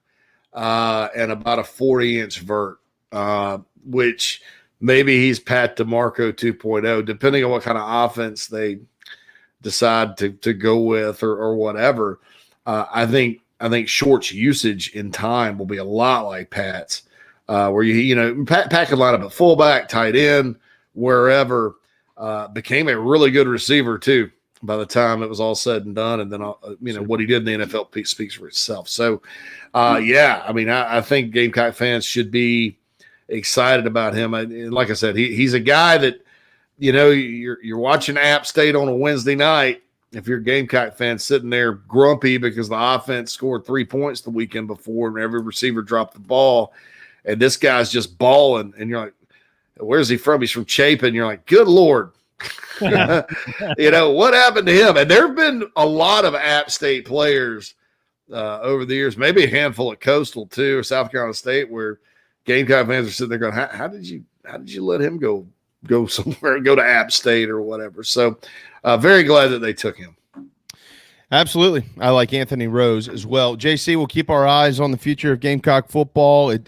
and about a 40-inch vert, which maybe he's Pat DeMarco 2.0, depending on what kind of offense they decide to go with or whatever. I think Short's usage in time will be a lot like Pat's. Where Pat could line up at fullback, tight end, wherever, became a really good receiver too by the time it was all said and done. And then, what he did in the NFL speaks for itself. So, I think Gamecock fans should be excited about him. Like I said, he's a guy that, you're watching App State on a Wednesday night. If you're a Gamecock fan sitting there grumpy because the offense scored 3 points the weekend before and every receiver dropped the ball, and this guy's just balling, and you're like, where's he from? He's from Chapin. You're like, good Lord. What happened to him? And there have been a lot of App State players over the years, maybe a handful at Coastal too, or South Carolina State, where Gamecock fans are sitting there going, how did you let him go somewhere, go to App State or whatever? So very glad that they took him. Absolutely. I like Anthony Rose as well. JC, we'll keep our eyes on the future of Gamecock football. It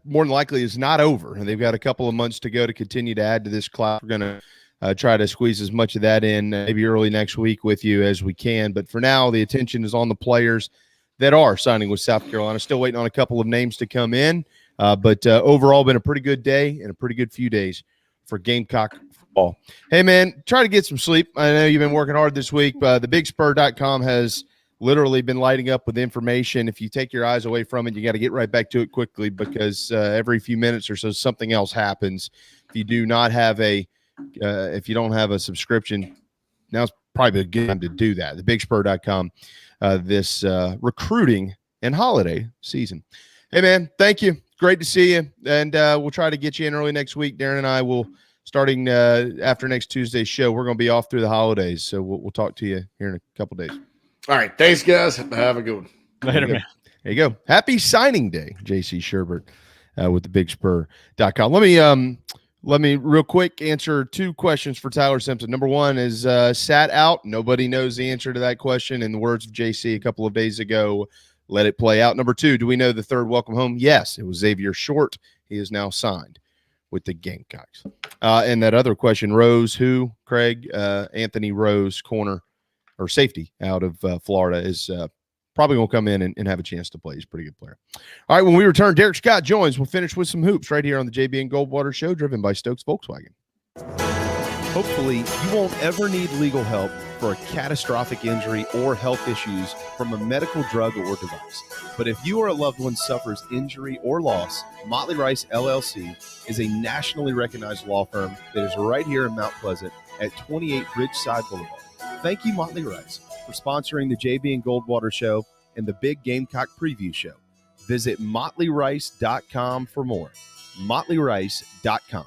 more than likely is not over, and they've got a couple of months to go to continue to add to this class. We're going to try to squeeze as much of that in maybe early next week with you as we can. But for now, the attention is on the players that are signing with South Carolina. Still waiting on a couple of names to come in. But overall, been a pretty good day and a pretty good few days for Gamecock Oh, hey, man, try to get some sleep. I know you've been working hard this week. The BigSpur.com has literally been lighting up with information. If you take your eyes away from it, you got to get right back to it quickly because every few minutes or so, something else happens. If you do not have if you don't have a subscription, now's probably a good time to do that. The BigSpur.com, this recruiting and holiday season. Hey, man, thank you. Great to see you. And we'll try to get you in early next week. Darren and I will, starting after next Tuesday's show, we're going to be off through the holidays. So we'll talk to you here in a couple days. All right. Thanks, guys. Have a good one. Later, man. There you go. Happy signing day, JC Sherbert with the BigSpur.com. Let me real quick answer 2 questions for Tyler Simpson. Number 1 is sat out. Nobody knows the answer to that question. In the words of JC a couple of days ago, let it play out. Number 2, do we know the third welcome home? Yes, it was Xavier Short. He is now signed with the Gamecocks. And that other question, Rose, who? Craig, Anthony Rose, corner or safety out of Florida, is probably going to come in and have a chance to play. He's a pretty good player. All right, when we return, Derek Scott joins. We'll finish with some hoops right here on the JB and Goldwater Show, driven by Stokes Volkswagen. Hopefully, you won't ever need legal help for a catastrophic injury or health issues from a medical drug or device. But if you or a loved one suffers injury or loss, Motley Rice LLC is a nationally recognized law firm that is right here in Mount Pleasant at 28 Ridgeside Boulevard. Thank you, Motley Rice, for sponsoring the JB and Goldwater Show and the Big Gamecock Preview Show. Visit motleyrice.com for more. motleyrice.com.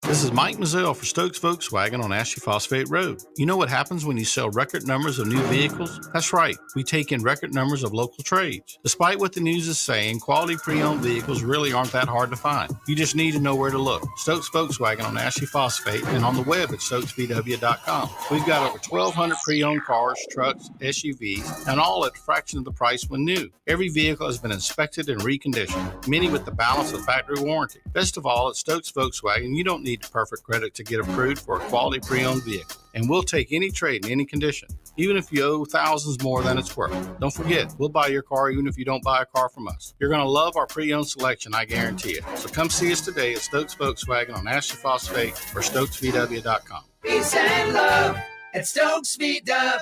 This is Mike Mazzell for Stokes Volkswagen on Ashley Phosphate Road. You know what happens when you sell record numbers of new vehicles? That's right, we take in record numbers of local trades. Despite what the news is saying, quality pre-owned vehicles really aren't that hard to find. You just need to know where to look. Stokes Volkswagen on Ashley Phosphate and on the web at stokesvw.com. We've got over 1,200 pre-owned cars, trucks, SUVs, and all at a fraction of the price when new. Every vehicle has been inspected and reconditioned, many with the balance of factory warranty. Best of all, at Stokes Volkswagen, you don't need perfect credit to get approved for a quality pre-owned vehicle. And we'll take any trade in any condition, even if you owe thousands more than it's worth. Don't forget, we'll buy your car even if you don't buy a car from us. You're going to love our pre-owned selection, I guarantee it. So come see us today at Stokes Volkswagen on Ashley Phosphate or stokesvw.com. Peace and love at Stokes VW.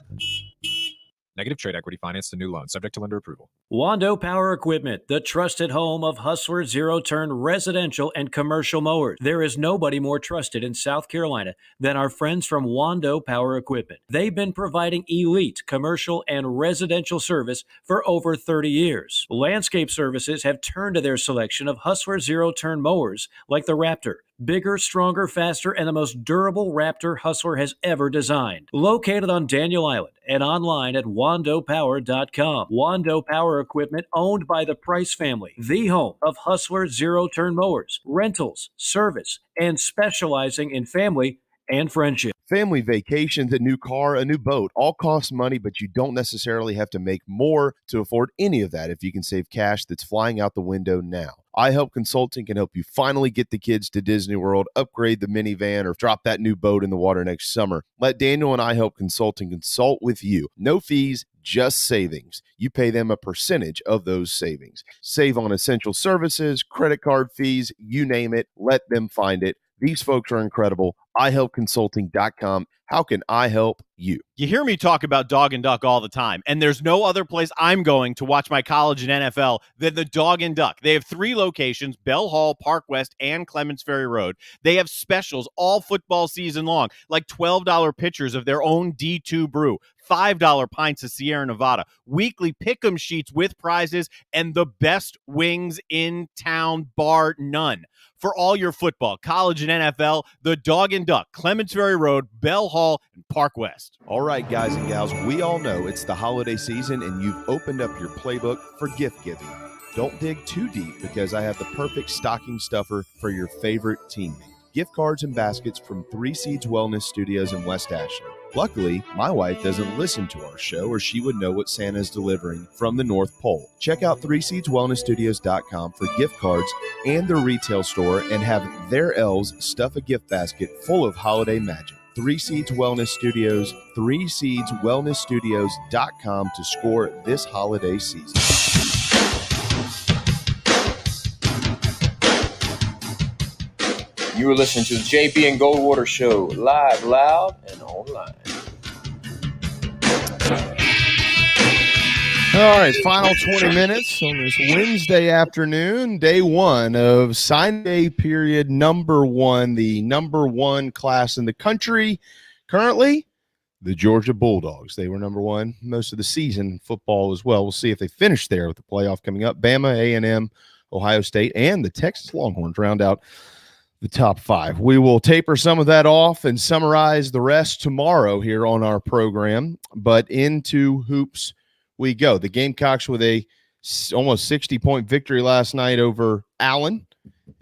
Negative trade equity finance to new loan, subject to lender approval. Wando Power Equipment, the trusted home of Hustler zero-turn residential and commercial mowers. There is nobody more trusted in South Carolina than our friends from Wando Power Equipment. They've been providing elite commercial and residential service for over 30 years. Landscape Services have turned to their selection of Hustler zero-turn mowers like the Raptor. Bigger, stronger, faster, and the most durable Raptor Hustler has ever designed. Located on Daniel Island and online at wandopower.com. Wando Power Equipment, owned by the Price family, the home of Hustler zero-turn mowers, rentals, service, and specializing in family and friendship. Family vacations, a new car, a new boat, all cost money, but you don't necessarily have to make more to afford any of that if you can save cash that's flying out the window now. iHelp Consulting can help you finally get the kids to Disney World, upgrade the minivan, or drop that new boat in the water next summer. Let Daniel and iHelp Consulting consult with you. No fees, just savings. You pay them a percentage of those savings. Save on essential services, credit card fees, you name it. Let them find it. These folks are incredible. iHelpConsulting.com. How can I help you? You hear me talk about Dog and Duck all the time, and there's no other place I'm going to watch my college and NFL than the Dog and Duck. They have 3 locations, Bell Hall, Park West, and Clements Ferry Road. They have specials all football season long, like $12 pitchers of their own D2 brew, $5 pints of Sierra Nevada, weekly pick'em sheets with prizes, and the best wings in town, bar none. For all your football, college, and NFL, the Dog and Duck, Clements Ferry Road, Bell Hall, and Park West. All right, guys and gals, we all know it's the holiday season and you've opened up your playbook for gift giving. Don't dig too deep because I have the perfect stocking stuffer for your favorite teammate. Gift cards and baskets from 3 Seeds Wellness Studios in West Ashland. Luckily, my wife doesn't listen to our show or she would know what Santa's delivering from the North Pole. Check out 3seedswellnessstudios.com for gift cards and their retail store and have their elves stuff a gift basket full of holiday magic. 3 Seeds Wellness Studios, 3seedswellnessstudios.com to score this holiday season. You were listening to the JB and Goldwater Show, live, loud, and online. All right, final 20 minutes on this Wednesday afternoon, day one of sign day period number one, the number one class in the country. Currently, the Georgia Bulldogs. They were number one most of the season in football as well. We'll see if they finish there with the playoff coming up. Bama, A&M, Ohio State, and the Texas Longhorns round out the top five. We will taper some of that off and summarize the rest tomorrow here on our program. But into hoops we go. The Gamecocks with a almost 60-point victory last night over Allen,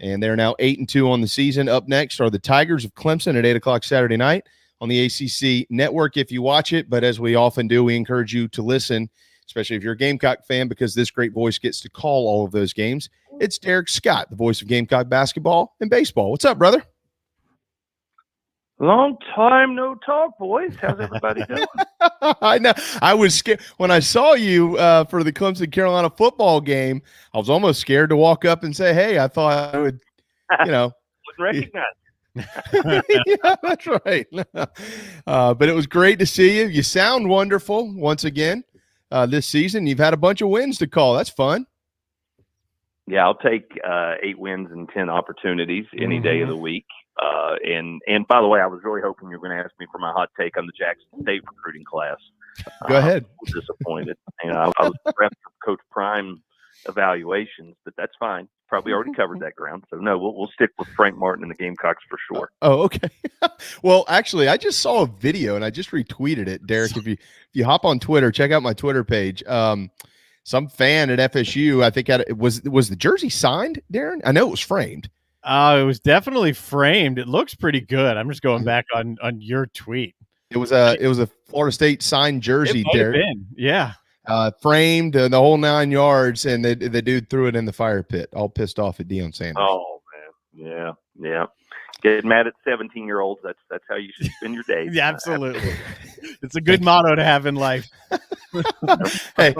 and they're now 8-2 on the season. Up next are the Tigers of Clemson at 8 o'clock Saturday night on the ACC network if you watch it. But as we often do, we encourage you to listen, especially if you're a Gamecock fan, because this great voice gets to call all of those games. It's Derek Scott, the voice of Gamecock basketball and baseball. What's up, brother? Long time no talk, boys. How's everybody doing? I know. I was scared when I saw you for the Clemson Carolina football game. I was almost scared to walk up and say, "Hey, I thought I would," Wouldn't recognize. Yeah, that's right. But it was great to see you. You sound wonderful once again this season. You've had a bunch of wins to call. That's fun. Yeah, I'll take 8 wins and 10 opportunities any day of the week. And by the way, I was really hoping you were going to ask me for my hot take on the Jackson State recruiting class. Go ahead. I was disappointed. I was impressed with Coach Prime evaluations, but that's fine. Probably already covered that ground. So no, we'll stick with Frank Martin and the Gamecocks for sure. Oh, okay. Well, actually, I just saw a video and I just retweeted it, Derek. If you hop on Twitter, check out my Twitter page. Some fan at FSU, I think, was the jersey signed, Darren? I know it was framed. It was definitely framed. It looks pretty good. I'm just going back on your tweet. It was a Florida State signed jersey, Derek. Yeah. Framed the whole 9 yards, and the dude threw it in the fire pit, all pissed off at Deion Sanders. Oh man, yeah. Get mad at 17-year-olds. That's how you should spend your days. Yeah, absolutely. It's a good motto to have in life. Hey,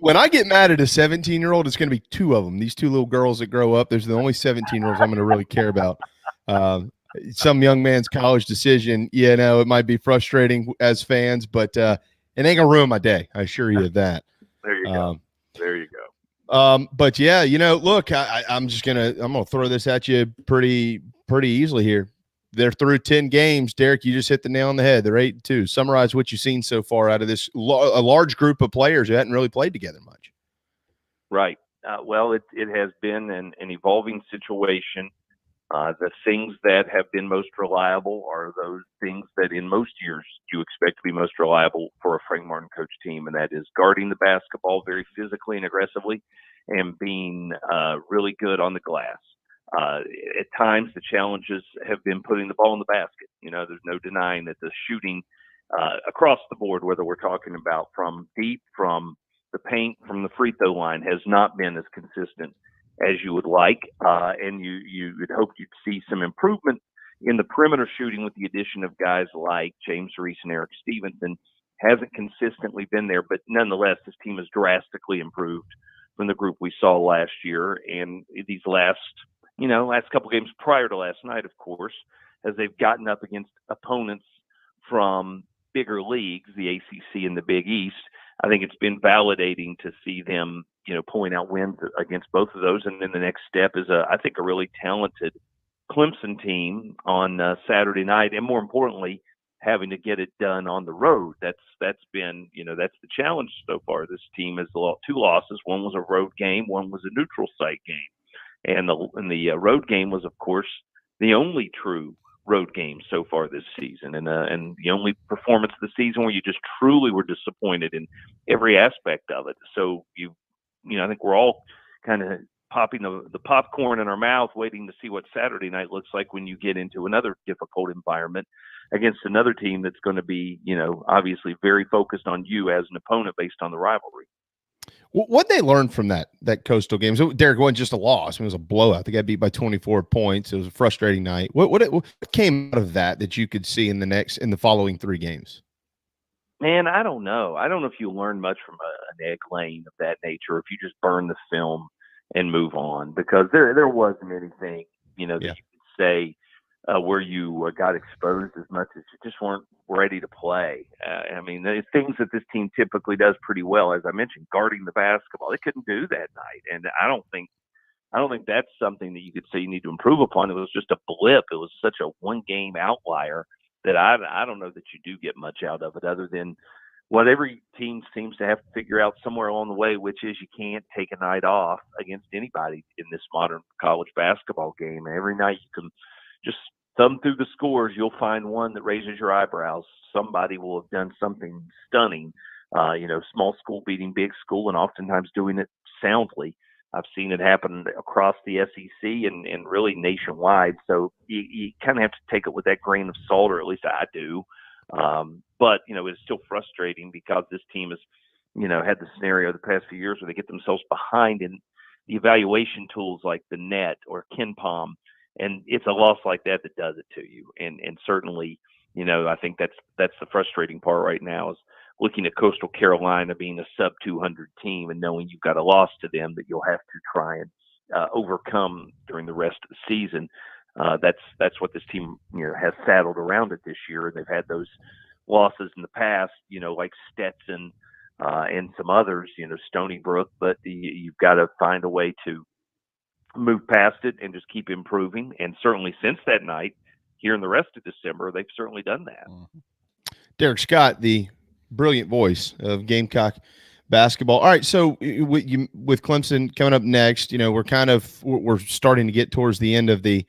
when I get mad at a 17-year-old, it's going to be 2 of them. These 2 little girls that grow up. There's the only 17-year-olds I'm going to really care about. Some young man's college decision, it might be frustrating as fans, but it ain't gonna ruin my day. I assure you of that. There you go. There you go. But yeah, look, I'm gonna throw this at you pretty easily here. They're through 10 games. Derek, you just hit the nail on the head. They're 8-2. Summarize what you've seen so far out of this a large group of players who hadn't really played together much. Right. Well, it has been an evolving situation. The things that have been most reliable are those things that in most years you expect to be most reliable for a Frank Martin coach team, and that is guarding the basketball very physically and aggressively and being really good on the glass. At times, the challenges have been putting the ball in the basket. There's no denying that the shooting across the board, whether we're talking about from deep, from the paint, from the free throw line, has not been as consistent as you would like. And you would hope you'd see some improvement in the perimeter shooting with the addition of guys like James Reese and Eric Stevenson. Hasn't consistently been there, but nonetheless, this team has drastically improved from the group we saw last year. And these last couple games prior to last night, of course, as they've gotten up against opponents from bigger leagues, the ACC and the Big East, I think it's been validating to see them, pulling out wins against both of those. And then the next step is, I think, a really talented Clemson team on Saturday night. And more importantly, having to get it done on the road. That's been, that's the challenge so far. This team has 2 losses. One was a road game. One was a neutral site game. And the road game was, of course, the only true road game so far this season, and the only performance of the season where you just truly were disappointed in every aspect of it. So I think we're all kind of popping the popcorn in our mouth, waiting to see what Saturday night looks like when you get into another difficult environment against another team that's going to be, obviously very focused on you as an opponent based on the rivalry. What they learned from that Coastal game? So Derek, wasn't just a loss. It was a blowout. They got beat by 24 points. It was a frustrating night. What came out of that you could see in the following 3 games? Man, I don't know. I don't know if you learn much from an egg lane of that nature, if you just burn the film and move on, because there wasn't anything, that you could say where you got exposed as much as you just weren't ready to play. I mean, the things that this team typically does pretty well, as I mentioned, guarding the basketball, they couldn't do that night. And I don't think that's something that you could say you need to improve upon. It was just a blip. It was such a one-game outlier that I don't know that you do get much out of it, other than what every team seems to have to figure out somewhere along the way, which is you can't take a night off against anybody in this modern college basketball game. And every night you can just thumb through the scores, you'll find one that raises your eyebrows. Somebody will have done something stunning, small school beating big school, and oftentimes doing it soundly. I've seen it happen across the SEC and really nationwide. So you kind of have to take it with that grain of salt, or at least I do. But it's still frustrating because this team has, had the scenario the past few years where they get themselves behind in the evaluation tools like the net or KenPom. And it's a loss like that does it to you. And certainly, I think that's the frustrating part right now, is looking at Coastal Carolina being a sub 200 team and knowing you've got a loss to them that you'll have to try and overcome during the rest of the season. That's what this team has saddled around it this year. They've had those losses in the past, like Stetson and some others, Stony Brook, but you've got to find a way to move past it and just keep improving. And certainly since that night, here in the rest of December, they've certainly done that. Derek Scott, the brilliant voice of Gamecock basketball. All right, so with Clemson coming up next, we're starting to get towards the end of the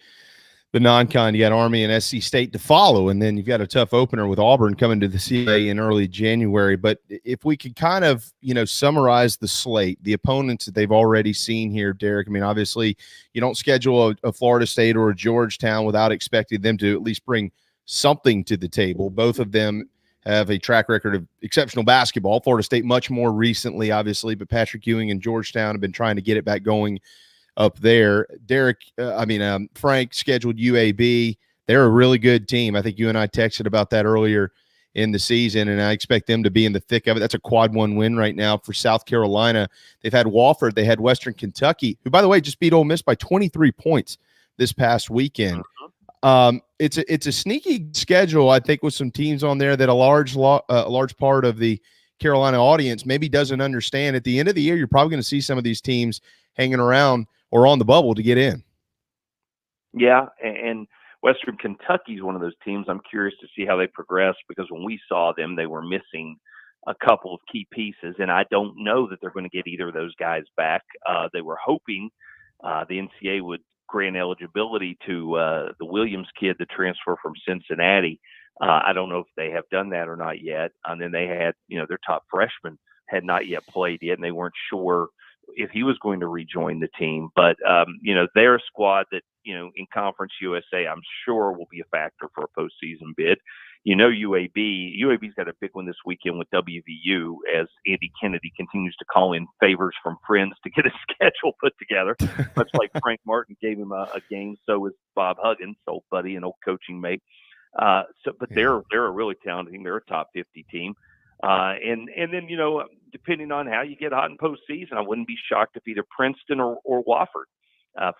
non-con. You got Army and SC State to follow, and then you've got a tough opener with Auburn coming to the CA in early January. But if we could kind of, summarize the slate, the opponents that they've already seen here, Derek, I mean, obviously you don't schedule a Florida State or a Georgetown without expecting them to at least bring something to the table. Both of them have a track record of exceptional basketball. Florida State much more recently, obviously, but Patrick Ewing and Georgetown have been trying to get it back going up there. Derek, Frank scheduled UAB. They're a really good team. I think you and I texted about that earlier in the season, and I expect them to be in the thick of it. That's a quad one win right now for South Carolina. They've had Wofford. They had Western Kentucky, who, by the way, just beat Ole Miss by 23 points this past weekend. It's a sneaky schedule, I think, with some teams on there that a large part of the Carolina audience maybe doesn't understand. At the end of the year, you're probably going to see some of these teams hanging around or on the bubble to get in. Yeah, and Western Kentucky is one of those teams I'm curious to see how they progress, because when we saw them, they were missing a couple of key pieces, and I don't know that they're going to get either of those guys back. They were hoping the NCAA would grant eligibility to the Williams kid, the transfer from Cincinnati. I don't know if they have done that or not yet. And then they had, their top freshman had not yet played yet, and they weren't sure if he was going to rejoin the team. But, they're a squad that, in Conference USA, I'm sure will be a factor for a postseason bid. UAB's got a big one this weekend with WVU, as Andy Kennedy continues to call in favors from friends to get a schedule put together. Much like Frank Martin gave him a game, so is Bob Huggins, old buddy and old coaching mate. But they're a really talented team. They're a top 50 team. And then, depending on how you get hot in postseason, I wouldn't be shocked if either Princeton or Wofford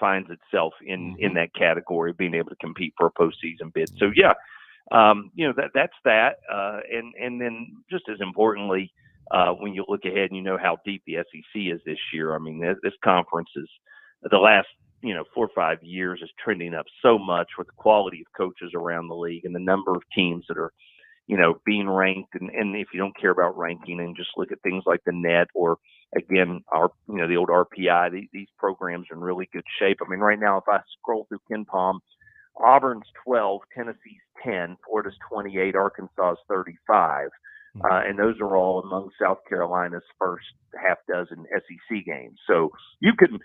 finds itself in that category of being able to compete for a postseason bid. So, yeah. That's that. And then just as importantly, when you look ahead and how deep the SEC is this year, I mean, this conference is the last, 4 or 5 years is trending up so much with the quality of coaches around the league and the number of teams that are, being ranked. And if you don't care about ranking and just look at things like the net or, again, the old RPI, these programs are in really good shape. I mean, right now, if I scroll through KenPom, Auburn's 12, Tennessee's 10, Florida's 28, Arkansas's 35. And those are all among South Carolina's first half dozen SEC games. So you can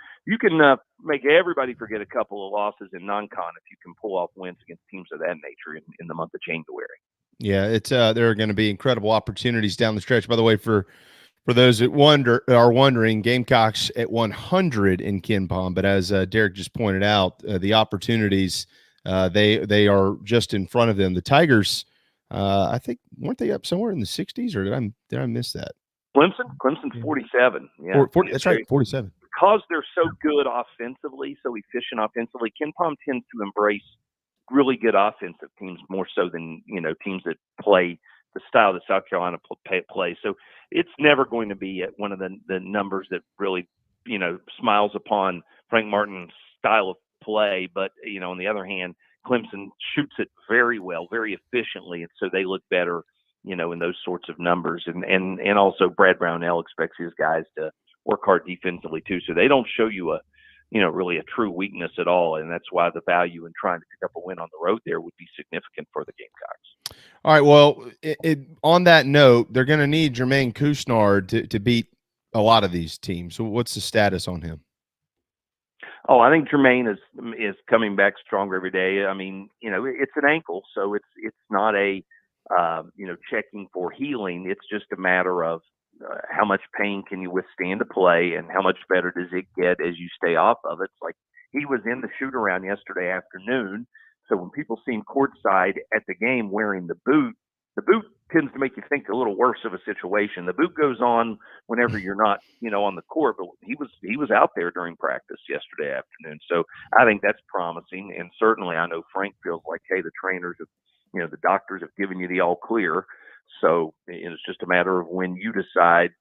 make everybody forget a couple of losses in non-con if you can pull off wins against teams of that nature in the month of January. Yeah, it's there are going to be incredible opportunities down the stretch. By the way, for those that are wondering, Gamecocks at 100 in KenPom, but as Derek just pointed out, the opportunities they are just in front of them. The Tigers, I think, weren't they up somewhere in the 60s, or did I miss that? Clemson's 47. Yeah, 40, that's right, 47. Because they're so good offensively, so efficient offensively, KenPom tends to embrace really good offensive teams more so than, teams that play the style that South Carolina plays. So it's never going to be one of the numbers that really, smiles upon Frank Martin's style of play. But, on the other hand, Clemson shoots it very well, very efficiently. And so they look better, in those sorts of numbers. And also Brad Brownell expects his guys to work hard defensively too. So they don't show you really a true weakness at all. And that's why the value in trying to pick up a win on the road there would be significant for the Gamecocks. All right. Well, on that note, they're going to need Jermaine Couisnard to beat a lot of these teams. So what's the status on him? Oh, I think Jermaine is coming back stronger every day. I mean, it's an ankle, so it's not a checking for healing. It's just a matter of how much pain can you withstand to play, and how much better does it get as you stay off of it. It's like he was in the shoot around yesterday afternoon. So when people see him courtside at the game wearing the boot tends to make you think a little worse of a situation. The boot goes on whenever you're not, on the court, but he was out there during practice yesterday afternoon. So I think that's promising. And certainly I know Frank feels like, hey, the trainers have, the doctors have given you the all clear. So it's just a matter of when you decide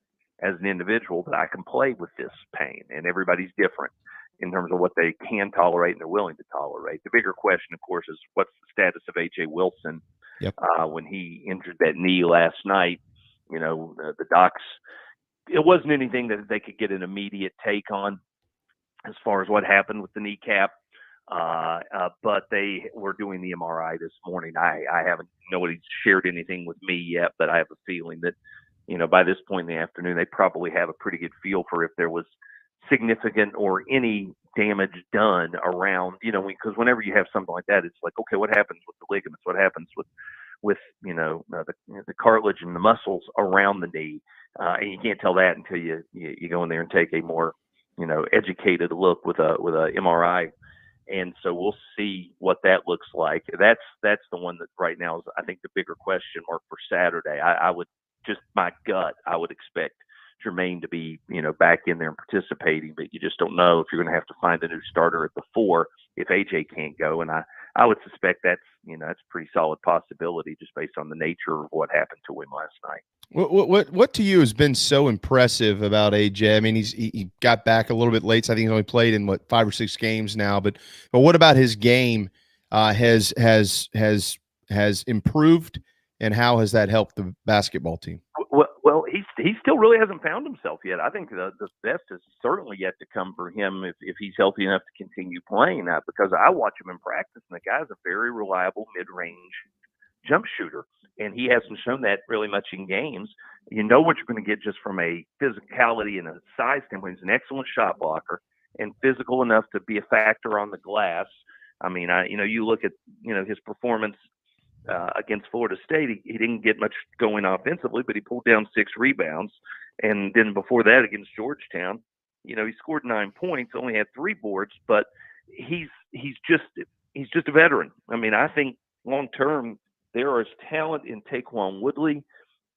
as an individual that I can play with this pain, and everybody's different in terms of what they can tolerate and they're willing to tolerate. The bigger question, of course, is what's the status of A.J. Wilson? Yep. When he injured that knee last night, the docs, it wasn't anything that they could get an immediate take on as far as what happened with the kneecap. But they were doing the MRI this morning. I haven't, nobody's shared anything with me yet, but I have a feeling that, by this point in the afternoon, they probably have a pretty good feel for if there was significant or any damage done around, because whenever you have something like that, it's like, okay, what happens with the ligaments? What happens with the cartilage and the muscles around the knee? And you can't tell that until you go in there and take a more, educated look with a MRI. And so we'll see what that looks like. That's the one that right now is, I think, the bigger question mark for Saturday. I would just, my gut, I would expect Jermaine to be, back in there and participating, but you just don't know if you're going to have to find a new starter at the 4 if AJ can't go. And I would suspect that's a pretty solid possibility just based on the nature of what happened to him last night. What to you has been so impressive about AJ? I mean, he got back a little bit late. So I think he's only played in 5 or 6 games now, but what about his game has improved, and how has that helped the basketball team? Well, he still really hasn't found himself yet. I think the best is certainly yet to come for him if he's healthy enough to continue playing. Because I watch him in practice, and the guy's a very reliable mid-range jump shooter, and he hasn't shown that really much in games. You know what you're going to get just from a physicality and a size standpoint. He's an excellent shot blocker and physical enough to be a factor on the glass. I mean, you look at his performance against Florida State, he didn't get much going offensively, but he pulled down 6 rebounds. And then before that against Georgetown, he scored 9 points, only had 3 boards, but he's just a veteran. I mean, I think long term there is talent in Taquan Woodley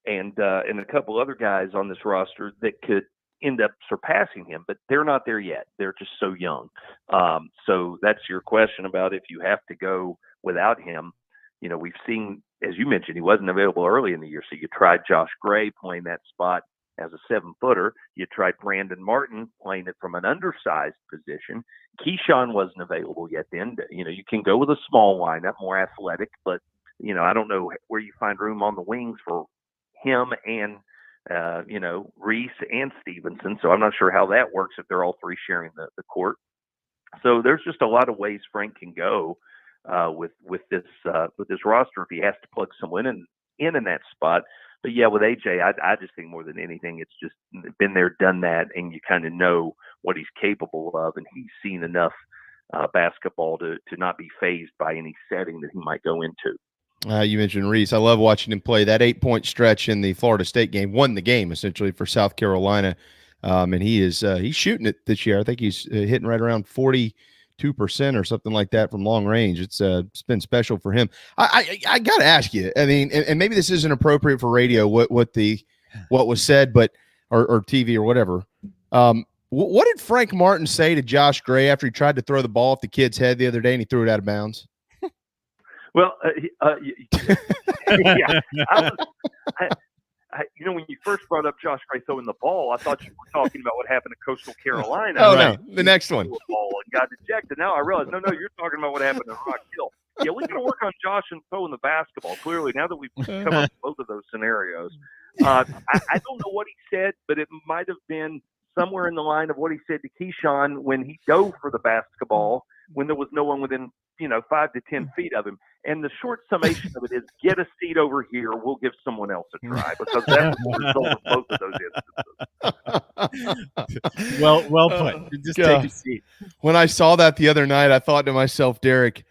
and a couple other guys on this roster that could end up surpassing him, but they're not there yet. They're just so young. So that's your question about if you have to go without him. We've seen, as you mentioned, he wasn't available early in the year. So you tried Josh Gray playing that spot as a 7-footer. You tried Brandon Martin playing it from an undersized position. Keyshawn wasn't available yet then. You can go with a small lineup, more athletic, but, I don't know where you find room on the wings for him and, Reese and Stevenson. So I'm not sure how that works if they're all 3 sharing the court. So there's just a lot of ways Frank can go with this roster if he has to plug someone in that spot. But yeah, with AJ, I just think more than anything, it's just been there, done that, and you kind of know what he's capable of, and he's seen enough basketball to not be fazed by any setting that he might go into. You mentioned Reese. I love watching him play. That 8-point stretch in the Florida State game won the game essentially for South Carolina, and he's shooting it this year. I think he's hitting right around 42% or something like that from long range. It's been special for him. I got to ask you. I mean, and maybe this isn't appropriate for radio. What was said, but or TV or whatever. What did Frank Martin say to Josh Gray after he tried to throw the ball off the kid's head the other day and he threw it out of bounds? Well, yeah, when you first brought up Josh Gray throwing the ball, I thought you were talking about what happened at Coastal Carolina. Oh, no, the next one. Ball and got ejected. Now I realize, no, you're talking about what happened at Rock Hill. Yeah, we got to work on Josh and throwing the basketball. Clearly, now that we've come up with both of those scenarios, I don't know what he said, but it might have been somewhere in the line of what he said to Keyshawn when he dove for the basketball when there was no one within 5 to 10 feet of him. And the short summation of it is, get a seat over here. We'll give someone else a try, because that's the result of both of those instances. Well put. Just take a seat. When I saw that the other night, I thought to myself, Derek,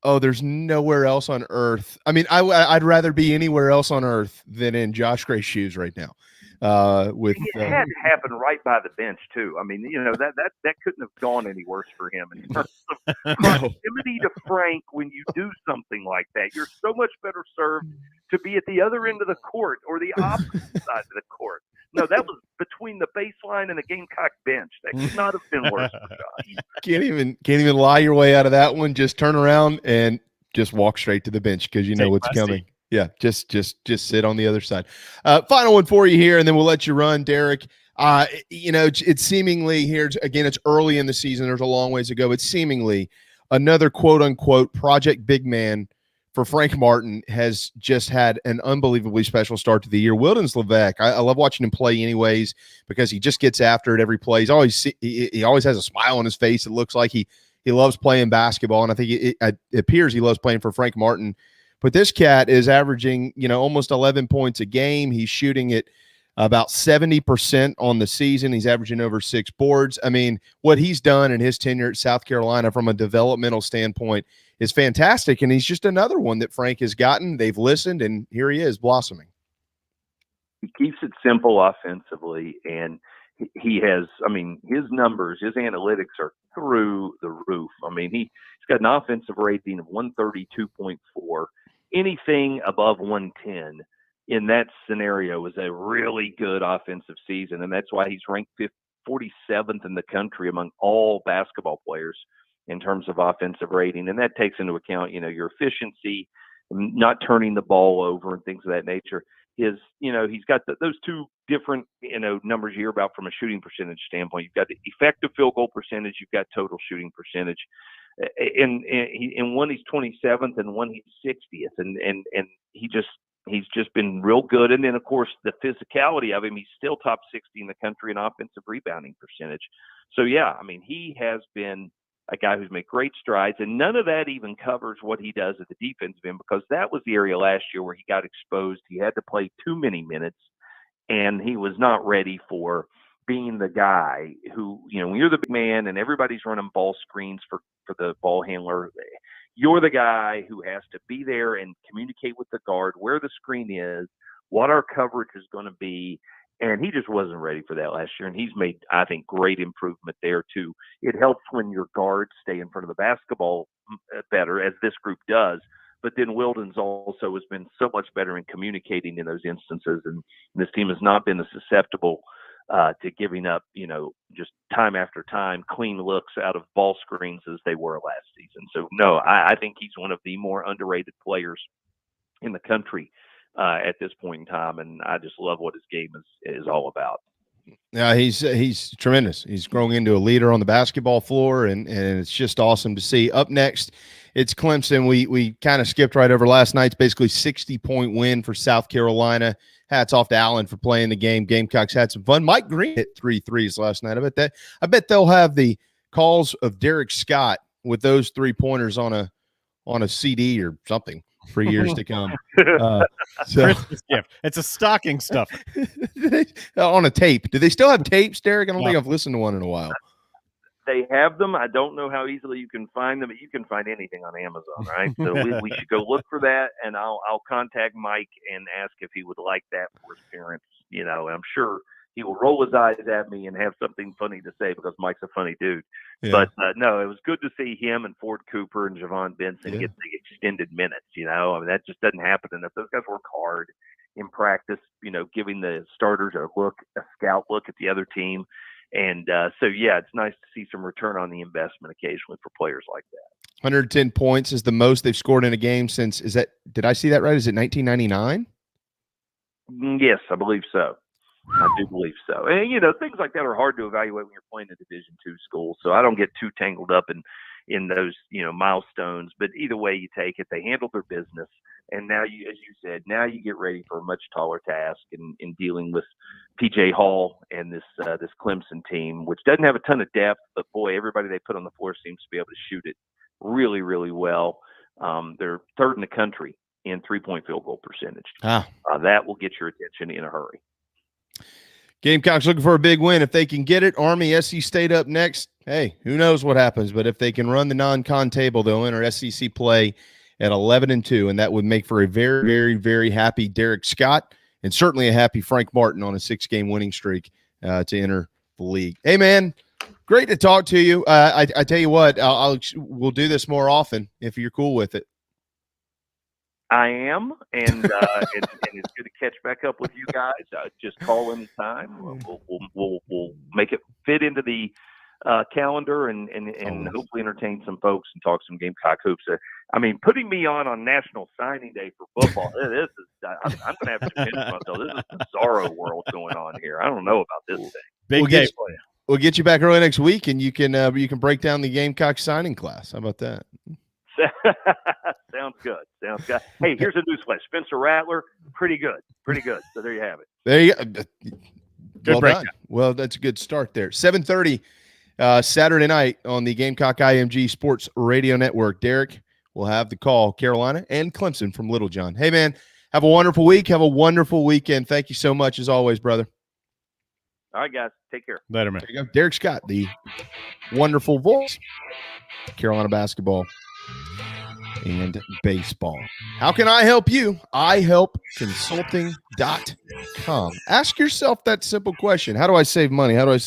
there's nowhere else on earth. I mean, I'd rather be anywhere else on earth than in Josh Gray's shoes right now. It had to happen right by the bench too. I mean, that couldn't have gone any worse for him in terms of proximity to Frank. When you do something like that, you're so much better served to be at the other end of the court or the opposite side of the court. No, that was between the baseline and the Gamecock bench. That could not have been worse for Josh. Can't even lie your way out of that one. Just turn around and just walk straight to the bench because you know what's coming. Yeah, just sit on the other side. Final one for you here, and then we'll let you run, Derek. It's seemingly here again. It's early in the season. There's a long ways to go. It's seemingly another quote unquote project big man for Frank Martin has just had an unbelievably special start to the year. Wildens Levesque, I love watching him play anyways because he just gets after it every play. He always has a smile on his face. It looks like he loves playing basketball, and I think it appears he loves playing for Frank Martin. But this cat is averaging, almost 11 points a game. He's shooting at about 70% on the season. He's averaging over 6 boards. I mean, what he's done in his tenure at South Carolina from a developmental standpoint is fantastic. And he's just another one that Frank has gotten. They've listened, and here he is blossoming. He keeps it simple offensively, and he has, his numbers, his analytics are through the roof. He's got an offensive rating of 132.4. Anything above 110 in that scenario is a really good offensive season, and that's why he's ranked 47th in the country among all basketball players in terms of offensive rating. And that takes into account, your efficiency, not turning the ball over and things of that nature. He's got those two different, numbers you hear about from a shooting percentage standpoint. You've got the effective field goal percentage, you've got total shooting percentage. In one he's 27th and one he's 60th, and he's just been real good. And then of course the physicality of him, he's still top 60 in the country in offensive rebounding percentage. So yeah, he has been a guy who's made great strides, and none of that even covers what he does at the defensive end, because that was the area last year where he got exposed. He had to play too many minutes, and he was not ready for being the guy who, when you're the big man and everybody's running ball screens for the ball handler, you're the guy who has to be there and communicate with the guard where the screen is, what our coverage is going to be. And he just wasn't ready for that last year. And he's made, I think, great improvement there too. It helps when your guards stay in front of the basketball better, as this group does. But then Wildens also has been so much better in communicating in those instances. And this team has not been as susceptible to giving up, just time after time, clean looks out of ball screens as they were last season. So, no, I think he's one of the more underrated players in the country at this point in time, and I just love what his game is all about. Yeah, he's tremendous. He's growing into a leader on the basketball floor, and it's just awesome to see. Up next, it's Clemson. We kind of skipped right over last night's basically 60-point win for South Carolina. Hats off to Allen for playing the game. Gamecocks had some fun. Mike Green hit 3 threes last night. I bet they'll have the calls of Derek Scott with those 3-pointers on a CD or something for years to come. Christmas gift. It's a stocking stuff. On a tape. Do they still have tapes, Derek? I don't think I've listened to one in a while. They have them. I don't know how easily you can find them. You can find anything on Amazon, right? So we should go look for that, and I'll contact Mike and ask if he would like that for his parents. And I'm sure he will roll his eyes at me and have something funny to say because Mike's a funny dude. Yeah. But no, it was good to see him and Ford Cooper and Javon Benson get the extended minutes. That just doesn't happen enough. Those guys work hard in practice, giving the starters a scout look at the other team. And so, yeah, it's nice to see some return on the investment occasionally for players like that. 110 points is the most they've scored in a game since, did I see that right? Is it 1999? Yes, I believe so. I do believe so. And, things like that are hard to evaluate when you're playing a Division II school. So I don't get too tangled up in those, milestones. But either way you take it, they handled their business. And now as you said, now you get ready for a much taller task in dealing with PJ Hall and this Clemson team, which doesn't have a ton of depth, but boy, everybody they put on the floor seems to be able to shoot it really, really well. They're third in the country in 3-point field goal percentage. That will get your attention in a hurry. Gamecocks looking for a big win. If they can get it, Army, SC State up next. Hey, who knows what happens? But if they can run the non-con table, they'll enter SEC play at 11-2, and that would make for a very, very, very happy Derek Scott and certainly a happy Frank Martin on a 6-game winning streak to enter the league. Hey, man, great to talk to you. I tell you what, we'll do this more often if you're cool with it. I am, and it's good to catch back up with you guys. Just call anytime. We'll make it fit into the calendar and hopefully entertain some folks and talk some Gamecock hoops. Putting me on National Signing Day for football, this is I'm going to have to convince myself this is a bizarro world going on here. I don't know about this thing. Big day for you. We'll get you back early next week, and you can break down the Gamecock signing class. How about that? Sounds good. Hey, here's a newsflash. Spencer Rattler, pretty good. So there you have it. There you go. Good breakdown. Well, that's a good start there. 7:30 Saturday night on the Gamecock IMG Sports Radio Network. Derek will have the call, Carolina and Clemson from Little John. Hey, man, have a wonderful week. Have a wonderful weekend. Thank you so much, as always, brother. All right, guys. Take care. Later, man. There you go. Derek Scott, the wonderful voice, Carolina basketball and baseball. How can I help you? iHelpConsulting.com. Ask yourself that simple question. How do I save money? How do I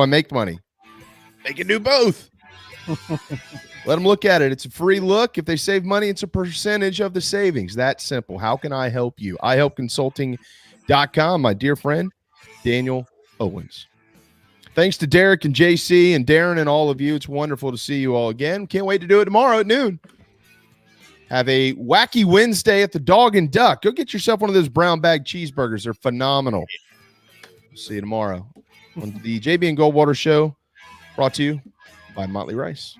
make money? They can do both. Let them look at it. It's a free look. If they save money, it's a percentage of the savings. That simple. How can I help you? iHelpConsulting.com. My dear friend, Daniel Owens. Thanks to Derek and JC and Darren and all of you. It's wonderful to see you all again. Can't wait to do it tomorrow at noon. Have a wacky Wednesday at the Dog and Duck. Go get yourself one of those brown bag cheeseburgers. They're phenomenal. See you tomorrow on the JB and Goldwater Show, brought to you by Motley Rice.